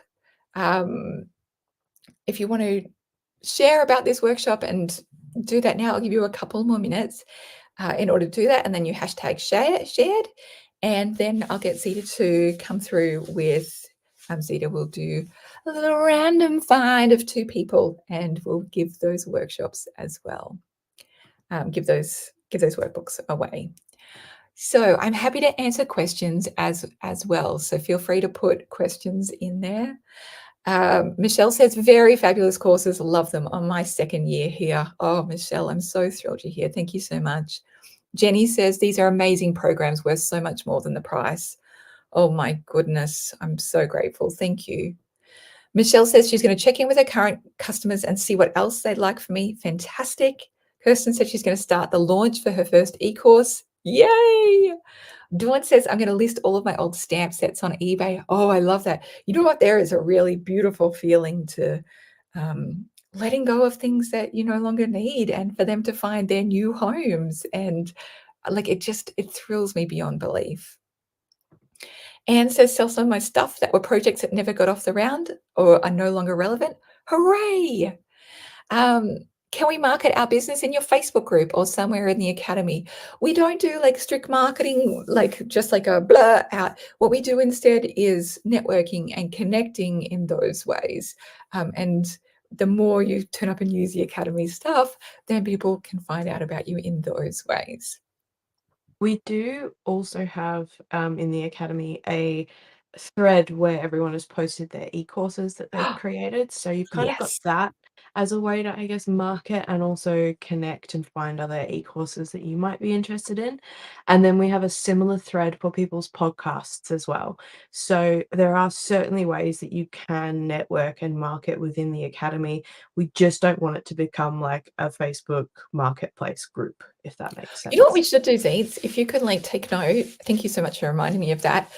share about this workshop and do that now, I'll give you a couple more minutes in order to do that. And then you hashtag shared. And then I'll get Zita to come through with, Zita will do a little random find of 2 people and we'll give those workshops as well. Give those workbooks away. So I'm happy to answer questions as well. So feel free to put questions in there. Michelle says, very fabulous courses. Love them on my 2nd year here. Oh, Michelle, I'm so thrilled you're here. Thank you so much. Jenny says, these are amazing programs worth so much more than the price. Oh my goodness. I'm so grateful. Thank you. Michelle says she's going to check in with her current customers and see what else they'd like from me. Fantastic. Kirsten said she's going to start the launch for her first e-course. Yay! Dawn says, I'm going to list all of my old stamp sets on eBay. Oh, I love that. You know what? There is a really beautiful feeling to letting go of things that you no longer need and for them to find their new homes. And like, it thrills me beyond belief. Anne says, sell some of my stuff that were projects that never got off the ground or are no longer relevant. Hooray! Can we market our business in your Facebook group or somewhere in the academy? We don't do like strict marketing, like just like a blur out. What we do instead is networking and connecting in those ways. And the more you turn up and use the academy stuff, then people can find out about you in those ways. We do also have in the academy a thread where everyone has posted their e-courses that they've created. So you've kind of got Yes. that as a way to, I guess, market and also connect and find other e-courses that you might be interested in. And then we have a similar thread for people's podcasts as well. So there are certainly ways that you can network and market within the academy. We just don't want it to become like a Facebook marketplace group, if that makes sense. You know what we should do, Zeeds? If you could like take note, thank you so much for reminding me of that.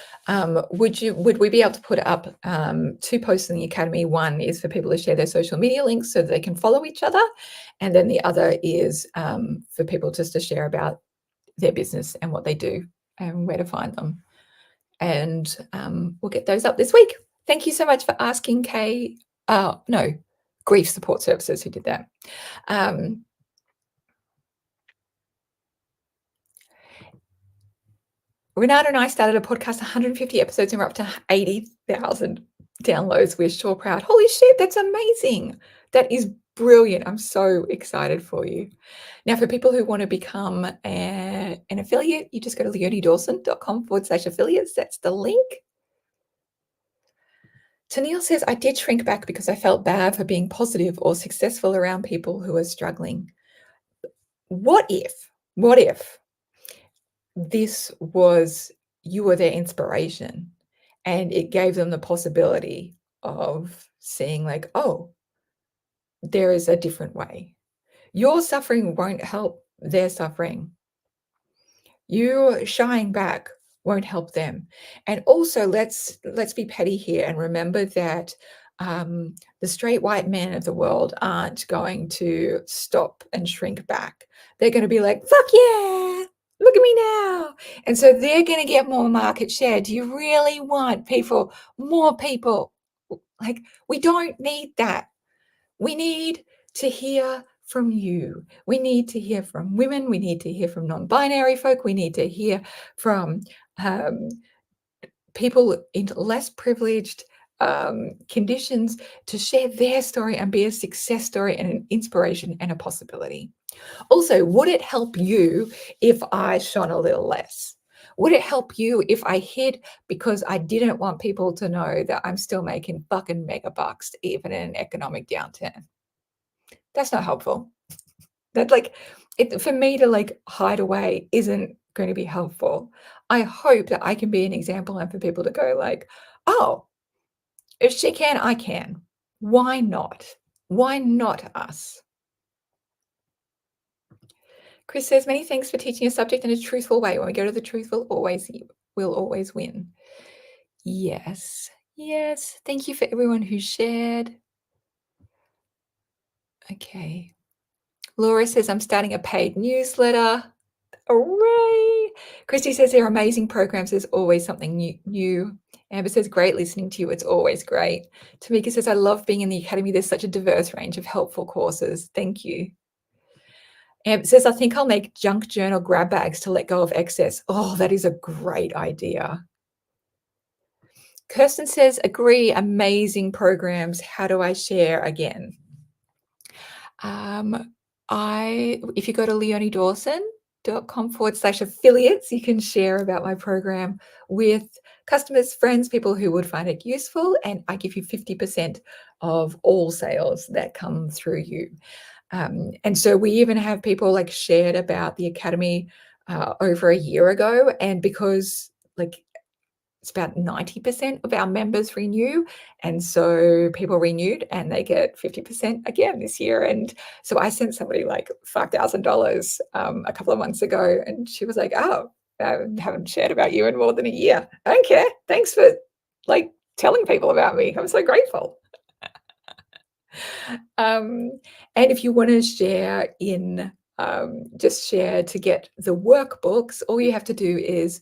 Would we be able to put up 2 posts in the academy? One is for people to share their social media links so that they can follow each other, and then the other is for people just to share about their business and what they do and where to find them. And we'll get those up this week. Thank you so much for asking, Kay. No, Grief Support Services who did that. Renata and I started a podcast 150 episodes and we're up to 80,000 downloads. We're sure proud. Holy shit, that's amazing. That is brilliant. I'm so excited for you. Now, for people who want to become an affiliate, you just go to leoniedawson.com/affiliates. That's the link. Tennille says, I did shrink back because I felt bad for being positive or successful around people who are struggling. What if this was, you were their inspiration and it gave them the possibility of seeing like, oh, there is a different way. Your suffering won't help their suffering. You shying back won't help them. And also, let's be petty here and remember that the straight white men of the world aren't going to stop and shrink back. They're going to be like, fuck yeah, look at me now. And so they're going to get more market share. Do you really want more people? Like, we don't need that. We need to hear from you. We need to hear from women. We need to hear from non-binary folk. We need to hear from people in less privileged conditions to share their story and be a success story and an inspiration and a possibility. Also, would it help you if I shone a little less? Would it help you if I hid because I didn't want people to know that I'm still making fucking mega bucks even in an economic downturn? That's not helpful. That like it for me to like hide away isn't going to be helpful. I hope that I can be an example and for people to go like, oh, if she can, I can. Why not? Why not us? Chris says, many thanks for teaching a subject in a truthful way. When we go to the truth, we'll always win. Yes. Yes. Thank you for everyone who shared. Okay. Laura says, I'm starting a paid newsletter. Hooray! Christy says, there are amazing programs. There's always something new. Amber says, great listening to you. It's always great. Tamika says, I love being in the academy. There's such a diverse range of helpful courses. Thank you. Amber says, I think I'll make junk journal grab bags to let go of excess. Oh, that is a great idea. Kirsten says, agree, amazing programs. How do I share again? If you go to leoniedawson.com/affiliates, you can share about my program with customers, friends, people who would find it useful, and I give you 50% of all sales that come through you. And so we even have people like shared about the academy over a year ago, and because like it's about 90% of our members renew. And so people renewed and they get 50% again this year. And so I sent somebody like $5,000 a couple of months ago, and she was like, oh, I haven't shared about you in more than a year. I don't care. Thanks for like telling people about me. I'm so grateful. And if you want to share in, just share to get the workbooks, all you have to do is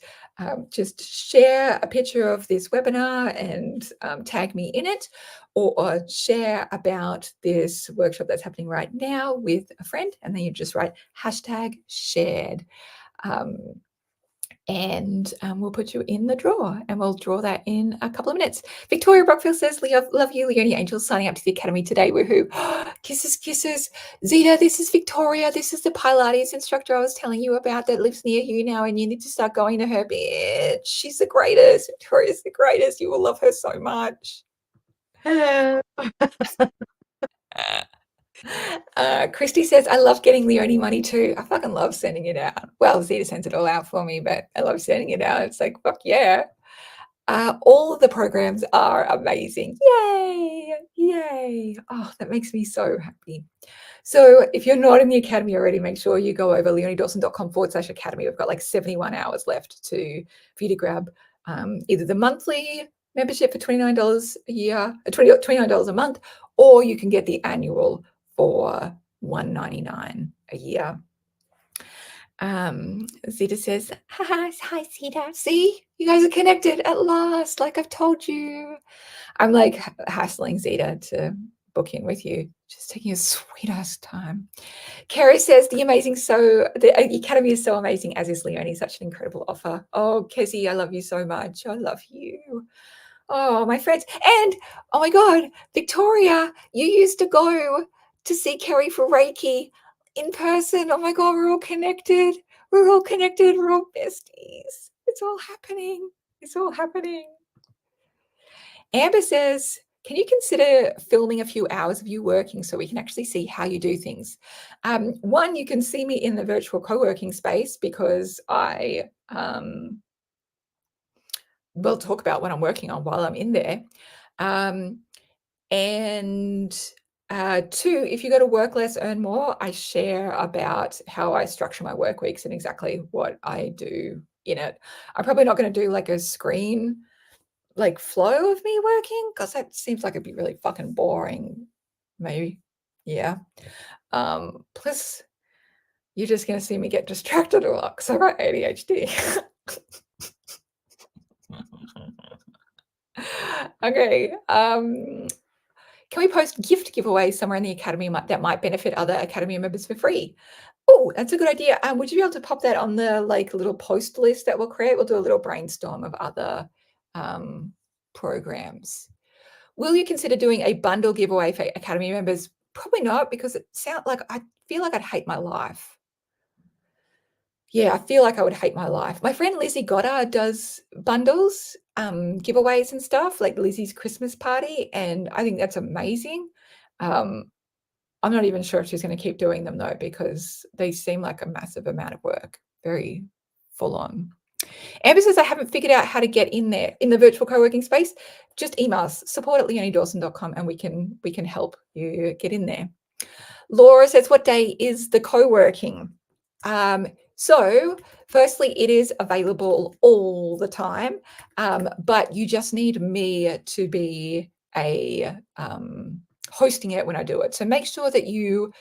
just share a picture of this webinar and tag me in it, or share about this workshop that's happening right now with a friend, and then you just write #shared. And we'll put you in the draw, and we'll draw that in a couple of minutes. Victoria Brockfield says, love you, Leonie Angel, signing up to the Academy today. Woohoo. Kisses, kisses. Zita, this is Victoria. This is the Pilates instructor I was telling you about that lives near you now, and you need to start going to her, bitch. She's the greatest. Victoria's the greatest. You will love her so much. Hello. Christy says, I love getting Leonie money too. I fucking love sending it out. Well, Zeta sends it all out for me, but I love sending it out. It's like, fuck yeah. All of the programs are amazing. Yay. Yay. Oh, that makes me so happy. So if you're not in the Academy already, make sure you go over leoniedawson.com/academy. We've got like 71 hours left for you to grab either the monthly membership for $29 a year, $29 a month, or you can get the annual for $199 a year. Zita says, hi, Zita. See, you guys are connected at last, like I've told you. I'm like hassling Zita to book in with you, just taking a sweet ass time. Carrie says, the Academy is so amazing, as is Leonie. Such an incredible offer. Oh, Kezzy, I love you so much. I love you. Oh, my friends. And oh my God, Victoria, you used to go to see Kerry for Reiki in person. Oh my God, we're all connected. We're all connected. We're all besties. It's all happening. It's all happening. Amber says, can you consider filming a few hours of you working so we can actually see how you do things? One, you can see me in the virtual co-working space because I will talk about what I'm working on while I'm in there. And two, if you go to Work Less, Earn More, I share about how I structure my work weeks and exactly what I do in it. I'm probably not going to do like a screen like flow of me working, because that seems like it'd be really fucking boring. Maybe. Yeah. Plus you're just going to see me get distracted a lot because I've got ADHD. Okay. Can we post gift giveaways somewhere in the Academy that might benefit other Academy members for free? Oh, that's a good idea. Would you be able to pop that on the like little post list that we'll create? We'll do a little brainstorm of other programs. Will you consider doing a bundle giveaway for Academy members? Probably not, because I feel like I'd hate my life. Yeah, I feel like I would hate my life. My friend Lizzie Goddard does bundles, giveaways and stuff, like Lizzie's Christmas party, and I think that's amazing. I'm not even sure if she's going to keep doing them though, because they seem like a massive amount of work, very full on. Amber says, I haven't figured out how to get in there in the virtual co-working space. Just email us, support@leoniedawson.com, and we can help you get in there. Laura says, what day is the co-working? So firstly, it is available all the time, but you just need me to be hosting it when I do it. So make sure that you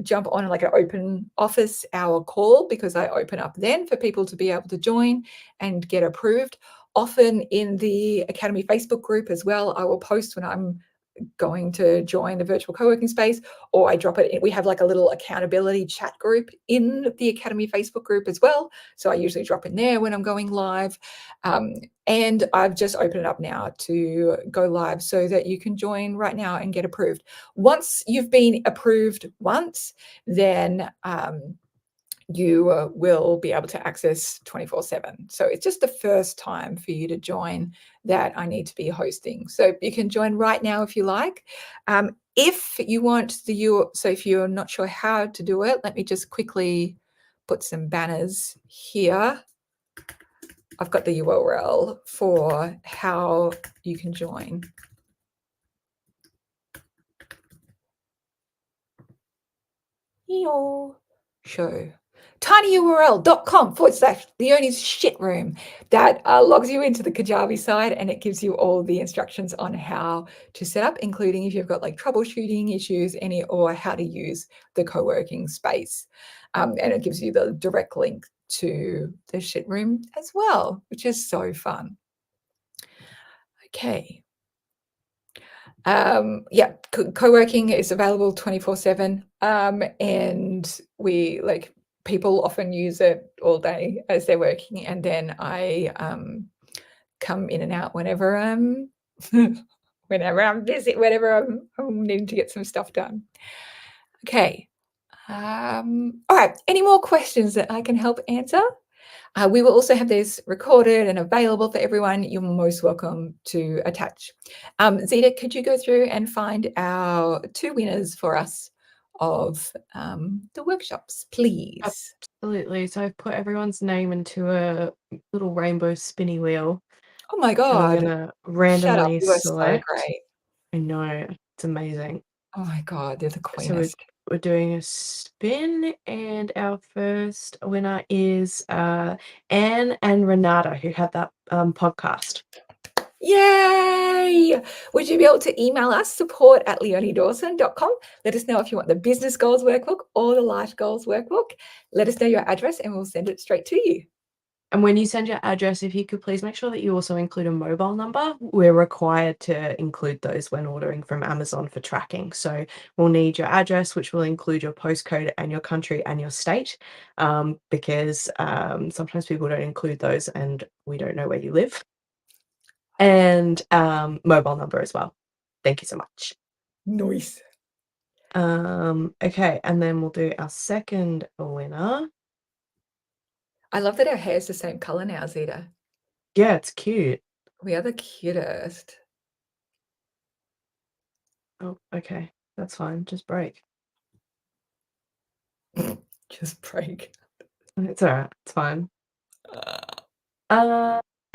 jump on like an open office hour call, because I open up then for people to be able to join and get approved. Often in the Academy Facebook group as well, I will post when I'm going to join the virtual co-working space, or I drop it in. We have like a little accountability chat group in the Academy Facebook group as well. So I usually drop in there when I'm going live. And I've just opened it up now to go live so that you can join right now and get approved. Once you've been approved once, then you will be able to access 24/7. So it's just the first time for you to join that I need to be hosting. So you can join right now if you like. If you want so if you're not sure how to do it, let me just quickly put some banners here I've got the URL for how you can join. Show tinyurl.com/Leonie's shit room. That logs you into the Kajabi side, and it gives you all the instructions on how to set up, including if you've got like troubleshooting issues, or how to use the co-working space. And it gives you the direct link to the shit room as well, which is so fun. Okay. Yeah, co-working is available 24/7, and we like people often use it all day as they're working, and then I come in and out whenever I'm whenever I'm busy, whenever I'm needing to get some stuff done. Okay. All right. Any more questions that I can help answer? We will also have this recorded and available for everyone. You're most welcome to attach. Zita, could you go through and find our 2 winners for us of the workshops, please? Absolutely. So I've put everyone's name into a little rainbow spinny wheel, Oh my and I'm God. gonna Shut up. randomly You are so select. great. I know, it's amazing. Oh my God. You're the So we're queenest. we're doing a spin, and our first winner is Anne and Renata, who had that podcast. Yay! Would you be able to email us support@leoniedawson.com? Let us know if you want the business goals workbook or the life goals workbook. Let us know your address and we'll send it straight to you. And when you send your address, if you could please make sure that you also include a mobile number. We're required to include those when ordering from Amazon for tracking. So we'll need your address, which will include your postcode and your country and your state, because sometimes people don't include those and we don't know where you live. And mobile number as well. Thank you so much. Nice. Okay, and then we'll do our second winner. I love that our hair is the same color now, Zita. Yeah, it's cute. We are the cutest. Oh, okay. That's fine. Just break. Just break. It's all right. It's fine.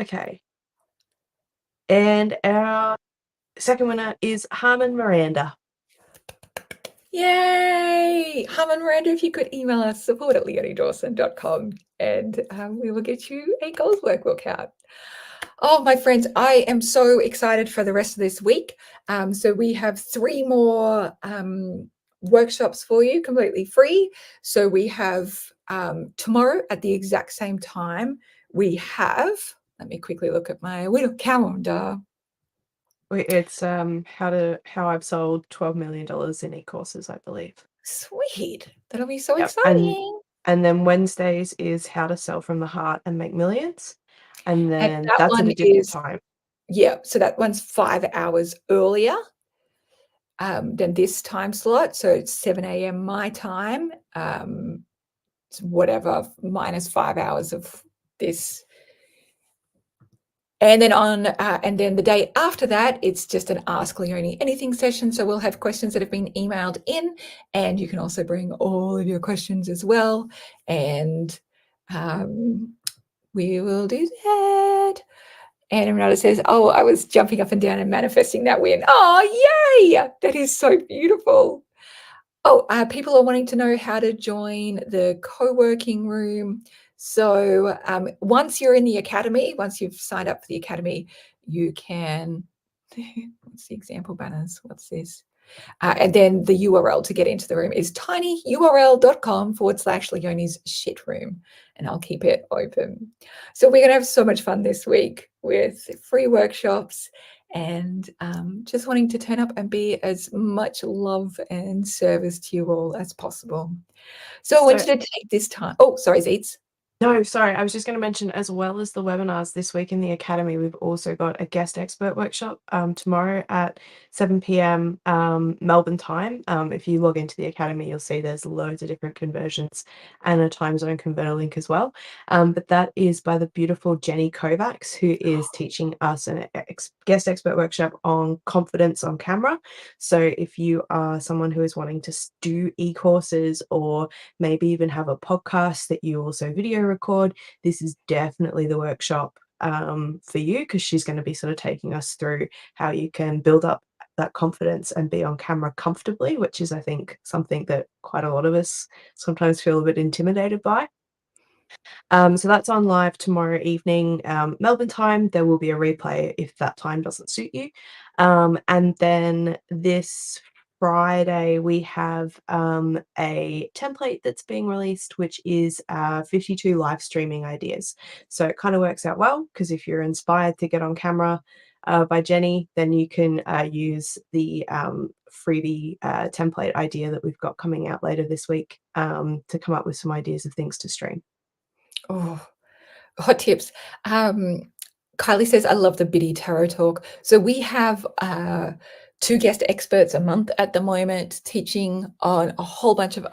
Okay. And our second winner is Harmon Miranda. Yay! Harmon Miranda, if you could email us support@leoniedawson.com and we will get you a goals workbook out. Oh, my friends, I am so excited for the rest of this week. So we have 3 more workshops for you completely free. So we have tomorrow at the exact same time, we have, let me quickly look at my little calendar. It's how I've sold $12 million in e-courses, I believe. Sweet. That'll be so Yep. And exciting. then Wednesdays is how to sell from the heart and make millions. And And then that that's at one a different is, time. yeah, so that one's 5 hours earlier than this time slot. So it's 7 a.m. my time, it's whatever, minus 5 hours of this. And then the day after that, it's just an Ask Leonie Anything session. So we'll have questions that have been emailed in, and you can also bring all of your questions as well. And we will do that. And Renata says, "Oh, I was jumping up and down and manifesting that win. Oh, yay! That is so beautiful." Oh, people are wanting to know how to join the co-working room. So once you're in the academy, once you've signed up for the academy, you can, what's the example banners? What's this? And then the URL to get into the room is tinyurl.com/Leonie's shit room. And I'll keep it open. So we're going to have so much fun this week with free workshops and just wanting to turn up and be as much love and service to you all as possible. So I want you to take this time. Oh, sorry, Zeets. No, sorry. I was just going to mention, as well as the webinars this week in the Academy, we've also got a guest expert workshop tomorrow at 7 p.m. Melbourne time. If you log into the Academy, you'll see there's loads of different conversions and a time zone converter link as well. But that is by the beautiful Jenny Kovacs, who is teaching us an guest expert workshop on confidence on camera. So if you are someone who is wanting to do e-courses, or maybe even have a podcast that you also video record, this is definitely the workshop for you, because she's going to be sort of taking us through how you can build up that confidence and be on camera comfortably, which is, I think, something that quite a lot of us sometimes feel a bit intimidated by. So that's on live tomorrow evening, Melbourne time. There will be a replay if that time doesn't suit you. And then this Friday, we have a template that's being released, which is 52 live streaming ideas. So it kind of works out well, because if you're inspired to get on camera by Jenny, then you can use the freebie template idea that we've got coming out later this week to come up with some ideas of things to stream. Oh, hot tips. Kylie says, I love the Biddy Tarot Talk. So we have 2 guest experts a month at the moment teaching on a whole bunch of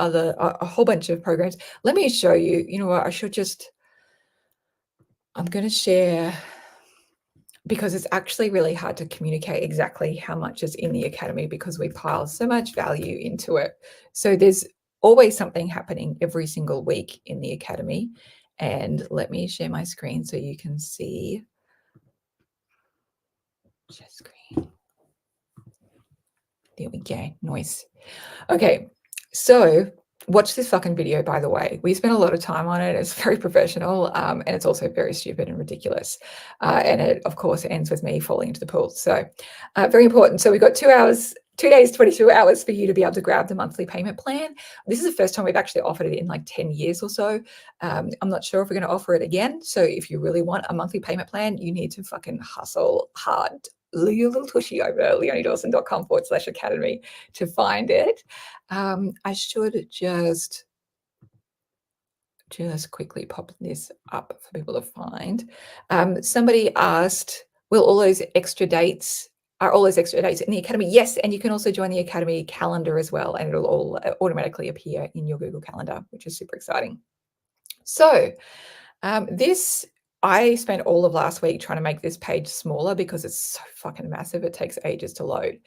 programs. Let me show you. You know what? I'm going to share, because it's actually really hard to communicate exactly how much is in the academy because we pile so much value into it. So there's always something happening every single week in the academy. And let me share my screen so you can see. Share screen. There we go. Noise. Okay. So watch this fucking video, by the way. We spent a lot of time on it. It's very professional, and it's also very stupid and ridiculous. And it, of course, ends with me falling into the pool. So very important. So we've got 2 hours, 2 days, 22 hours for you to be able to grab the monthly payment plan. This is the first time we've actually offered it in like 10 years or so. I'm not sure if we're going to offer it again. So if you really want a monthly payment plan, you need to fucking hustle hard. Your little tushy over leoniedawson.com/academy to find it. I should just quickly pop this up for people to find. Somebody asked, are all those extra dates in the academy? Yes, and you can also join the academy calendar as well, and it'll all automatically appear in your Google Calendar, which is super exciting. So I spent all of last week trying to make this page smaller because it's so fucking massive. It takes ages to load.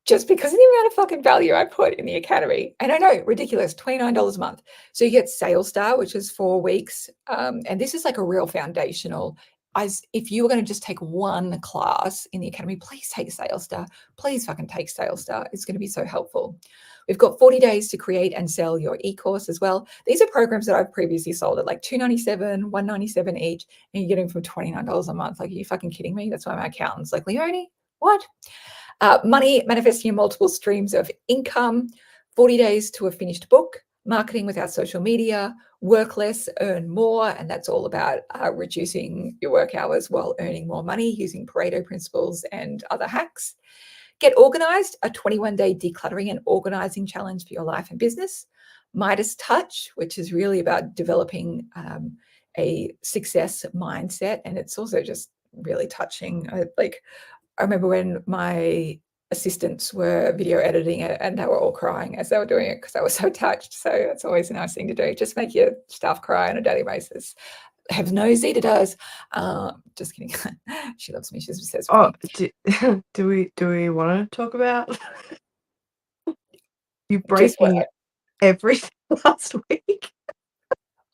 Just because of the amount of fucking value I put in the academy. And I know, ridiculous, $29 a month. So you get Sales Star, which is 4 weeks. And this is like a real foundational. If you were going to just take one class in the academy, please take Sales Star. Please fucking take Sales Star. It's going to be so helpful. We've got 40 days to create and sell your e-course as well. These are programs that I've previously sold at like $297, $197 each, and you get them for $29 a month. Like, are you fucking kidding me? That's why my accountant's like, Leonie, what? Money manifesting in multiple streams of income, 40 days to a finished book, marketing without social media, work less, earn more. And that's all about reducing your work hours while earning more money using Pareto principles and other hacks. Get organized, a 21-day decluttering and organizing challenge for your life and business. Midas Touch, which is really about developing a success mindset. And it's also just really touching. I remember when my assistants were video editing it and they were all crying as they were doing it because they were so touched. So it's always a nice thing to do. Just make your staff cry on a daily basis. Have no Zeta does. Just kidding. She loves me. She says, Oh, do we want to talk about you breaking everything last week?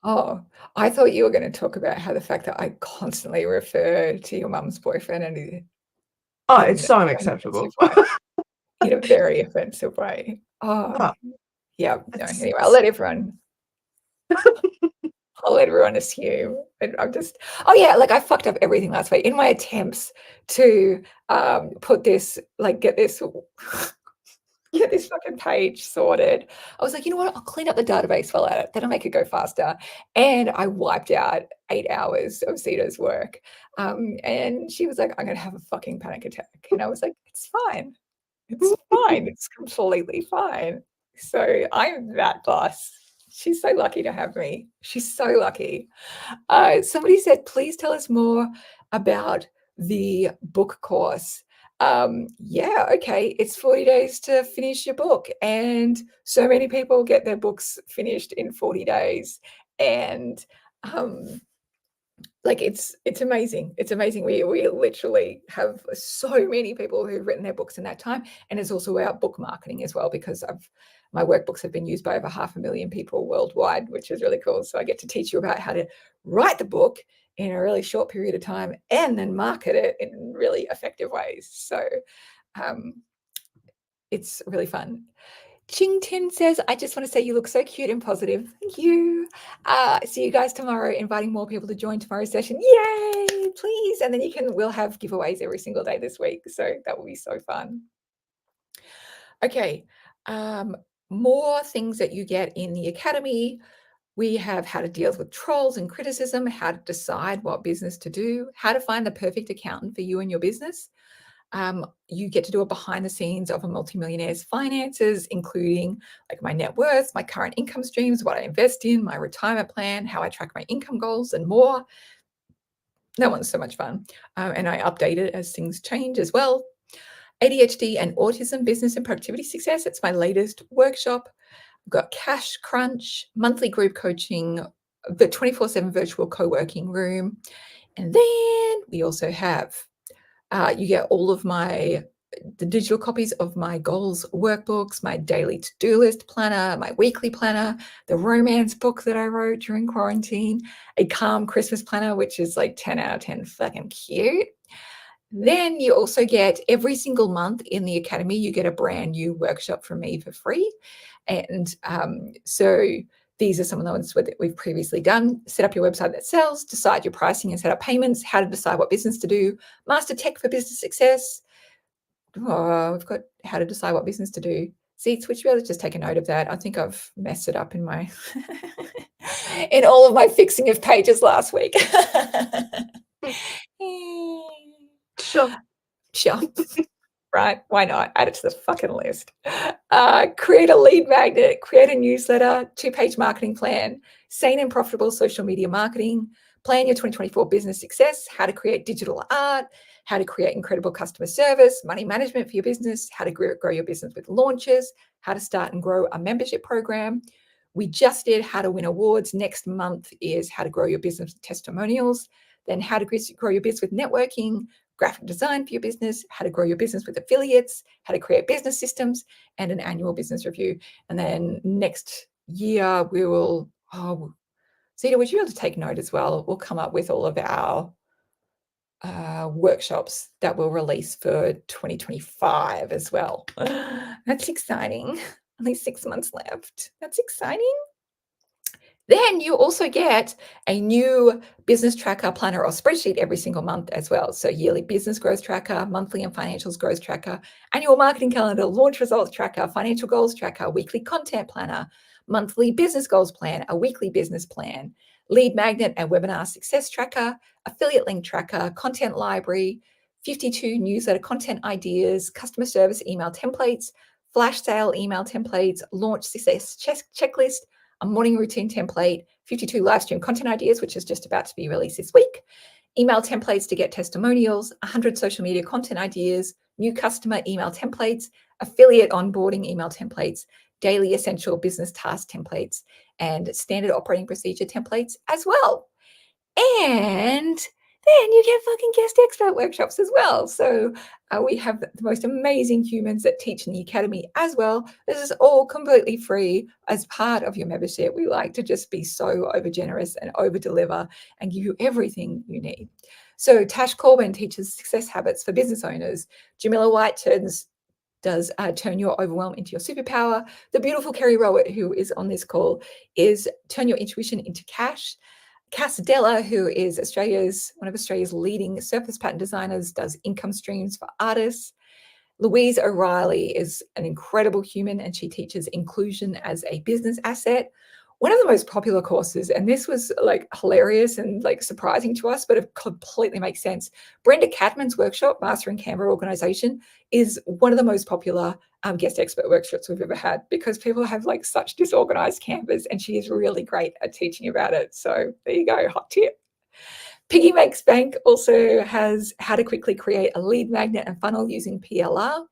Oh, I thought you were going to talk about how the fact that I constantly refer to your mum's boyfriend and it's so unacceptable. In a very offensive way. Oh, yeah. No, anyway, I'll let everyone assume. I fucked up everything last week in my attempts to put this, get this fucking page sorted. I was like, you know what? I'll clean up the database while at it. That'll make it go faster. And I wiped out 8 hours of Zeta's work. And she was like, I'm going to have a fucking panic attack. And I was like, it's fine. It's fine. It's completely fine. So I'm that boss. She's so lucky to have me. She's so lucky. Somebody said, please tell us more about the book course. Yeah, okay. It's 40 days to finish your book. And so many people get their books finished in 40 days. And Like it's amazing. It's amazing. We literally have so many people who've written their books in that time, and it's also about book marketing as well, because my workbooks have been used by over 500,000 people worldwide, which is really cool. So I get to teach you about how to write the book in a really short period of time and then market it in really effective ways. So it's really fun. Ching Tin says, I just want to say you look so cute and positive. Thank you. See you guys tomorrow, inviting more people to join tomorrow's session. Yay, please. And then we'll have giveaways every single day this week. So that will be so fun. Okay. More things that you get in the academy. We have how to deal with trolls and criticism, how to decide what business to do, how to find the perfect accountant for you and your business. You get to do a behind the scenes of a multimillionaire's finances, including like my net worth, my current income streams, what I invest in, my retirement plan, how I track my income goals, and more. That one's so much fun. And I update it as things change as well. ADHD and Autism, Business and Productivity Success. It's my latest workshop. I've got Cash Crunch, monthly group coaching, the 24/7 virtual co-working room. And then we also have you get all of the digital copies of my goals workbooks, my daily to-do list planner, my weekly planner, the romance book that I wrote during quarantine, a calm Christmas planner, which is like 10 out of 10 fucking cute. Then you also get every single month in the academy, you get a brand new workshop from me for free. And so these are some of the ones that we've previously done. Set up your website that sells, decide your pricing and set up payments, how to decide what business to do, master tech for business success. Oh, we've got how to decide what business to do. See, would you be able to just take a note of that? I think I've messed it up in my in all of my fixing of pages last week. Sure. Sure. Right? Why not? Add it to the fucking list. Create a lead magnet, create a newsletter, 2-page marketing plan, sane and profitable social media marketing, plan your 2024 business success, how to create digital art, how to create incredible customer service, money management for your business, how to grow your business with launches, how to start and grow a membership program. We just did how to win awards. Next month is how to grow your business with testimonials, then how to grow your business with networking, graphic design for your business, how to grow your business with affiliates, how to create business systems, and an annual business review. And then next year we will, Zita, would you be able to take note as well? We'll come up with all of our workshops that we'll release for 2025 as well. That's exciting. Only 6 months left. That's exciting. Then you also get a new business tracker, planner, or spreadsheet every single month as well. So yearly business growth tracker, monthly and financials growth tracker, annual marketing calendar, launch results tracker, financial goals tracker, weekly content planner, monthly business goals plan, a weekly business plan, lead magnet and webinar success tracker, affiliate link tracker, content library, 52 newsletter content ideas, customer service email templates, flash sale email templates, launch success checklist, a morning routine template, 52 live stream content ideas, which is just about to be released this week, email templates to get testimonials, 100 social media content ideas, new customer email templates, affiliate onboarding email templates, daily essential business task templates, and standard operating procedure templates as well. And then you get fucking guest expert workshops as well. So we have the most amazing humans that teach in the academy as well. This is all completely free as part of your membership. We like to just be so over generous and over deliver and give you everything you need. So Tash Corbin teaches success habits for business owners. Jamila White does turn your overwhelm into your superpower. The beautiful Kerry Rowett, who is on this call, is turn your intuition into cash. Cass Della, who is one of Australia's leading surface pattern designers, does income streams for artists. Louise O'Reilly is an incredible human and she teaches inclusion as a business asset. One of the most popular courses, and this was like hilarious and like surprising to us, but it completely makes sense. Brenda Catman's workshop, Mastering Canva Organization, is one of the most popular guest expert workshops we've ever had because people have like such disorganized canvas and she is really great at teaching about it. So there you go, hot tip. Piggy Makes Bank also has how to quickly create a lead magnet and funnel using PLR.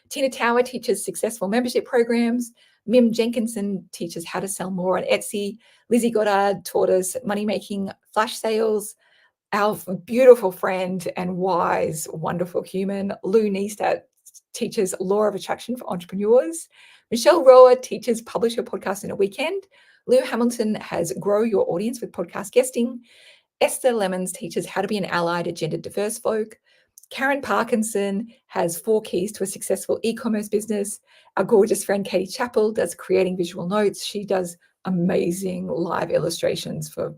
Tina Tower teaches successful membership programs. Mim Jenkinson teaches how to sell more on Etsy. Lizzie Goddard taught us money-making flash sales. our beautiful friend and wise, wonderful human, Lou Neistat, teaches Law of Attraction for entrepreneurs. Michelle Roa teaches Publish Your Podcast in a Weekend. Lou Hamilton has Grow Your Audience with Podcast Guesting. Esther Lemons teaches How to Be an Ally to Gender Diverse Folk. Karen Parkinson has 4 keys to a successful e-commerce business. Our gorgeous friend Katie Chappell does Creating Visual Notes. She does amazing live illustrations for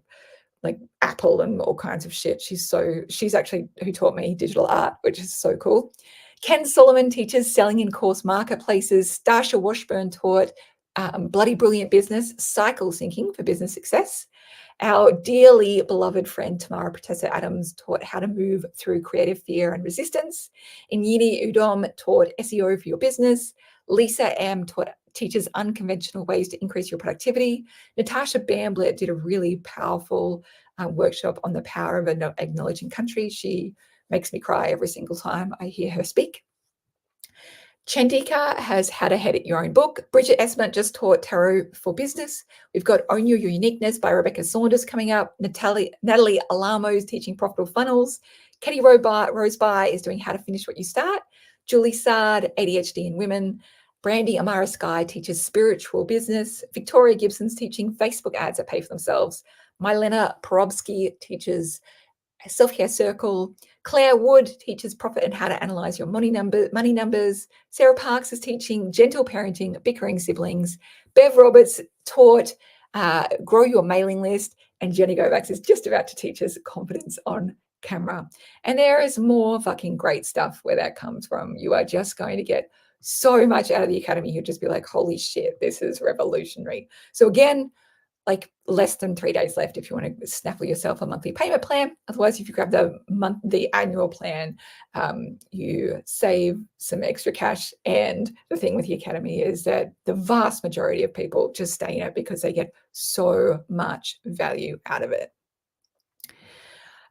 like Apple and all kinds of shit. She's actually who taught me digital art, which is so cool. Ken Solomon teaches selling in course marketplaces. Starsha Washburn taught Bloody Brilliant Business, cycle syncing for business success. Our dearly beloved friend Tamara Protessa Adams taught how to move through creative fear and resistance. Inyini Udom taught SEO for your business. Lisa M teaches unconventional ways to increase your productivity. Natasha Bamblett did a really powerful workshop on the power of acknowledging country. She makes me cry every single time I hear her speak. Chandika has How to Edit Your Own Book. Bridget Esmond just taught Tarot for Business. We've got Own Your Uniqueness by Rebecca Saunders coming up. Natalie Alamo is teaching Profitable Funnels. Katie Roseby is doing How to Finish What You Start. Julie Sard, ADHD in Women. Brandy Amara Sky teaches Spiritual Business. Victoria Gibson's teaching Facebook ads that pay for themselves. Mylena Porobsky teaches Self-Care Circle. Claire Wood teaches Profit and How to Analyze Your money numbers. Sarah Parks is teaching Gentle Parenting, Bickering Siblings. Bev Roberts taught Grow Your Mailing List. And Jenny Govax is just about to teach us Confidence on Camera. And there is more fucking great stuff where that comes from. You are just going to get so much out of the Academy. You'll just be like, holy shit, this is revolutionary. So again, like less than 3 days left if you want to snaffle yourself a monthly payment plan. Otherwise, if you grab the annual plan, you save some extra cash. And the thing with the Academy is that the vast majority of people just stay in it because they get so much value out of it.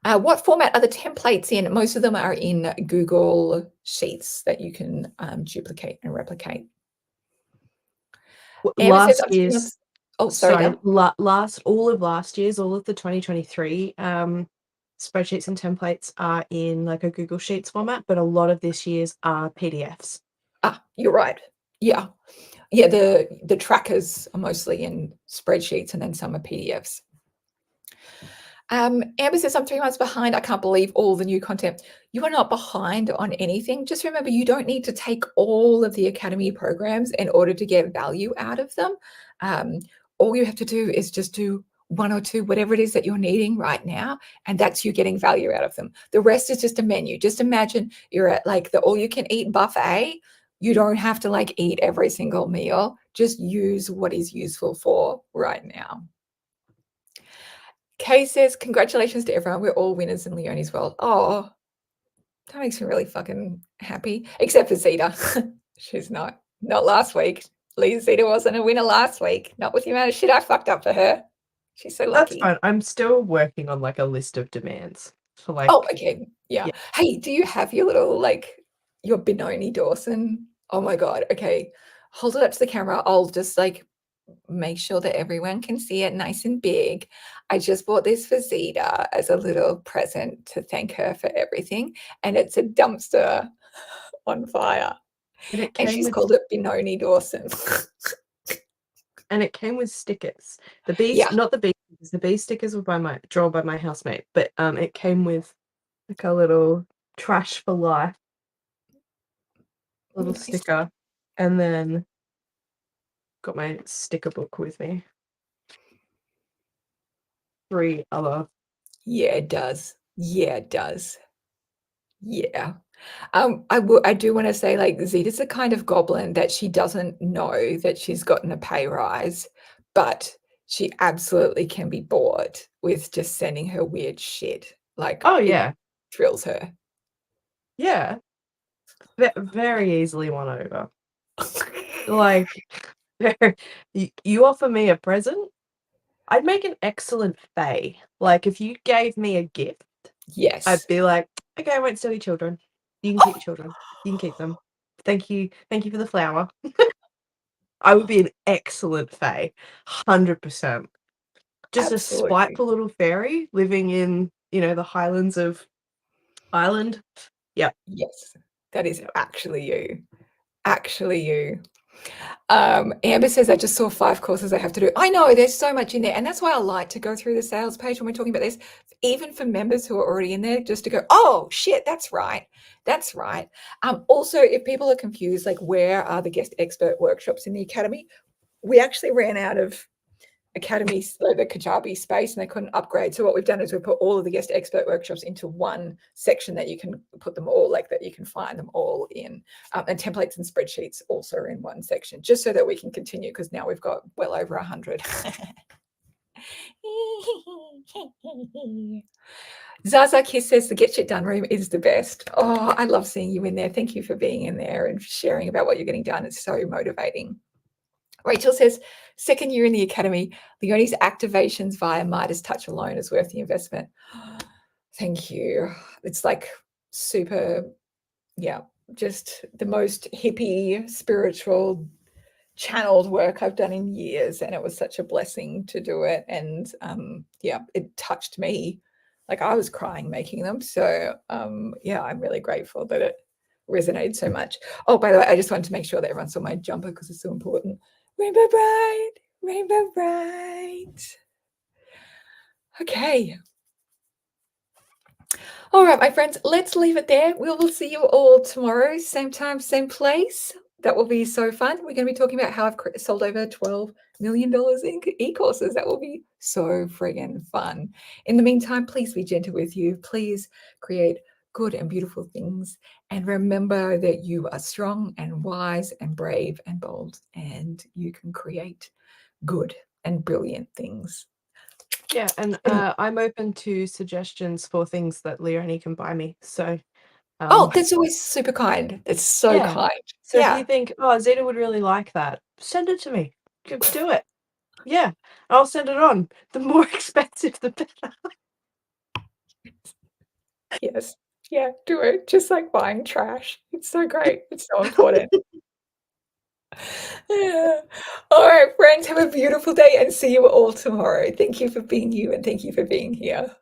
What format are the templates in? Most of them are in Google Sheets that you can duplicate and replicate. Amber says, Last year's, oh, sorry. all of last year's, all of the 2023 spreadsheets and templates are in like a Google Sheets format, but a lot of this year's are PDFs. You're right. Yeah. The trackers are mostly in spreadsheets and then some are PDFs. Amber says, I'm 3 months behind. I can't believe all the new content. You are not behind on anything. Just remember, you don't need to take all of the Academy programs in order to get value out of them. All you have to do is just do 1 or 2, whatever it is that you're needing right now, and that's you getting value out of them. The rest is just a menu. Just imagine you're at like the all-you-can-eat buffet. You don't have to like eat every single meal. Just use what is useful for right now. Kay says, congratulations to everyone. We're all winners in Leonie's world. Oh, that makes me really fucking happy. Except for Zeta. She's not. Not last week. Zeta wasn't a winner last week. Not with the amount of shit I fucked up for her. She's so lucky. That's fine. I'm still working on like a list of demands for like. Oh, okay. Yeah. Hey, do you have your little like your Benoni Dawson? Oh my God. Okay. Hold it up to the camera. I'll just like make sure that everyone can see it nice and big. I just bought this for Zeta as a little present to thank her for everything. And it's a dumpster on fire. And she's called it Benoni Dawson. And it came with stickers. The bees, not the bee stickers. The bee stickers were drawn by my housemate, but it came with like a little trash for life little sticker, and then got my sticker book with me. 3 other. Yeah, it does. Yeah, it does. Yeah. I do want to say, like, Zeta's the kind of goblin that she doesn't know that she's gotten a pay rise, but she absolutely can be bored with just sending her weird shit. Like, oh yeah, it thrills her. Yeah, very easily won over. Like, you offer me a present, I'd make an excellent fae. Like, if you gave me a gift, yes, I'd be like, okay, I won't steal your children. You can keep children. You can keep them. Thank you for the flower. I would be an excellent fae, 100%. Just absolutely. a spiteful little fairy living in the highlands of Ireland. Yep. Yes, that is actually you. Actually you. Amber says, I just saw 5 courses I have to do. I know there's so much in there. And that's why I like to go through the sales page when we're talking about this, even for members who are already in there, just to go, oh shit, that's right. That's right. Also, if people are confused, like where are the guest expert workshops in the academy? We actually ran out of academy, the Kajabi space, and they couldn't upgrade. So what we've done is we put all of the guest expert workshops into one section that you can put them all, like that you can find them all in. And templates and spreadsheets also are in one section, just so that we can continue, because now we've got well over 100. Zaza Kiss says the Get Shit Done room is the best. Oh, I love seeing you in there. Thank you for being in there and sharing about what you're getting done. It's so motivating. Rachel says, 2nd year in the academy, Leonie's activations via Midas Touch alone is worth the investment. Thank you. It's like super, yeah, just the most hippie, spiritual, channeled work I've done in years. And it was such a blessing to do it. And yeah, it touched me. Like I was crying making them. So yeah, I'm really grateful that it resonated so much. Oh, by the way, I just wanted to make sure that everyone saw my jumper because it's so important. Rainbow bright, rainbow bright. Okay. All right, my friends, let's leave it there. We will see you all tomorrow, same time, same place. That will be so fun. We're going to be talking about how I've sold over $12 million in e-courses. That will be so friggin' fun. In the meantime, please be gentle with you. Please create good and beautiful things. And remember that you are strong and wise and brave and bold, and you can create good and brilliant things. Yeah, and I'm open to suggestions for things that Leonie can buy me. So Oh, that's always super kind. That's so yeah. kind. So if Yeah. you think, oh, Zeta would really like that, send it to me. Do it. Yeah, I'll send it on. The more expensive, the better. Yes. Yeah, do it. Just like buying trash. It's so great. It's so important. Yeah. All right, friends, have a beautiful day and see you all tomorrow. Thank you for being you and thank you for being here.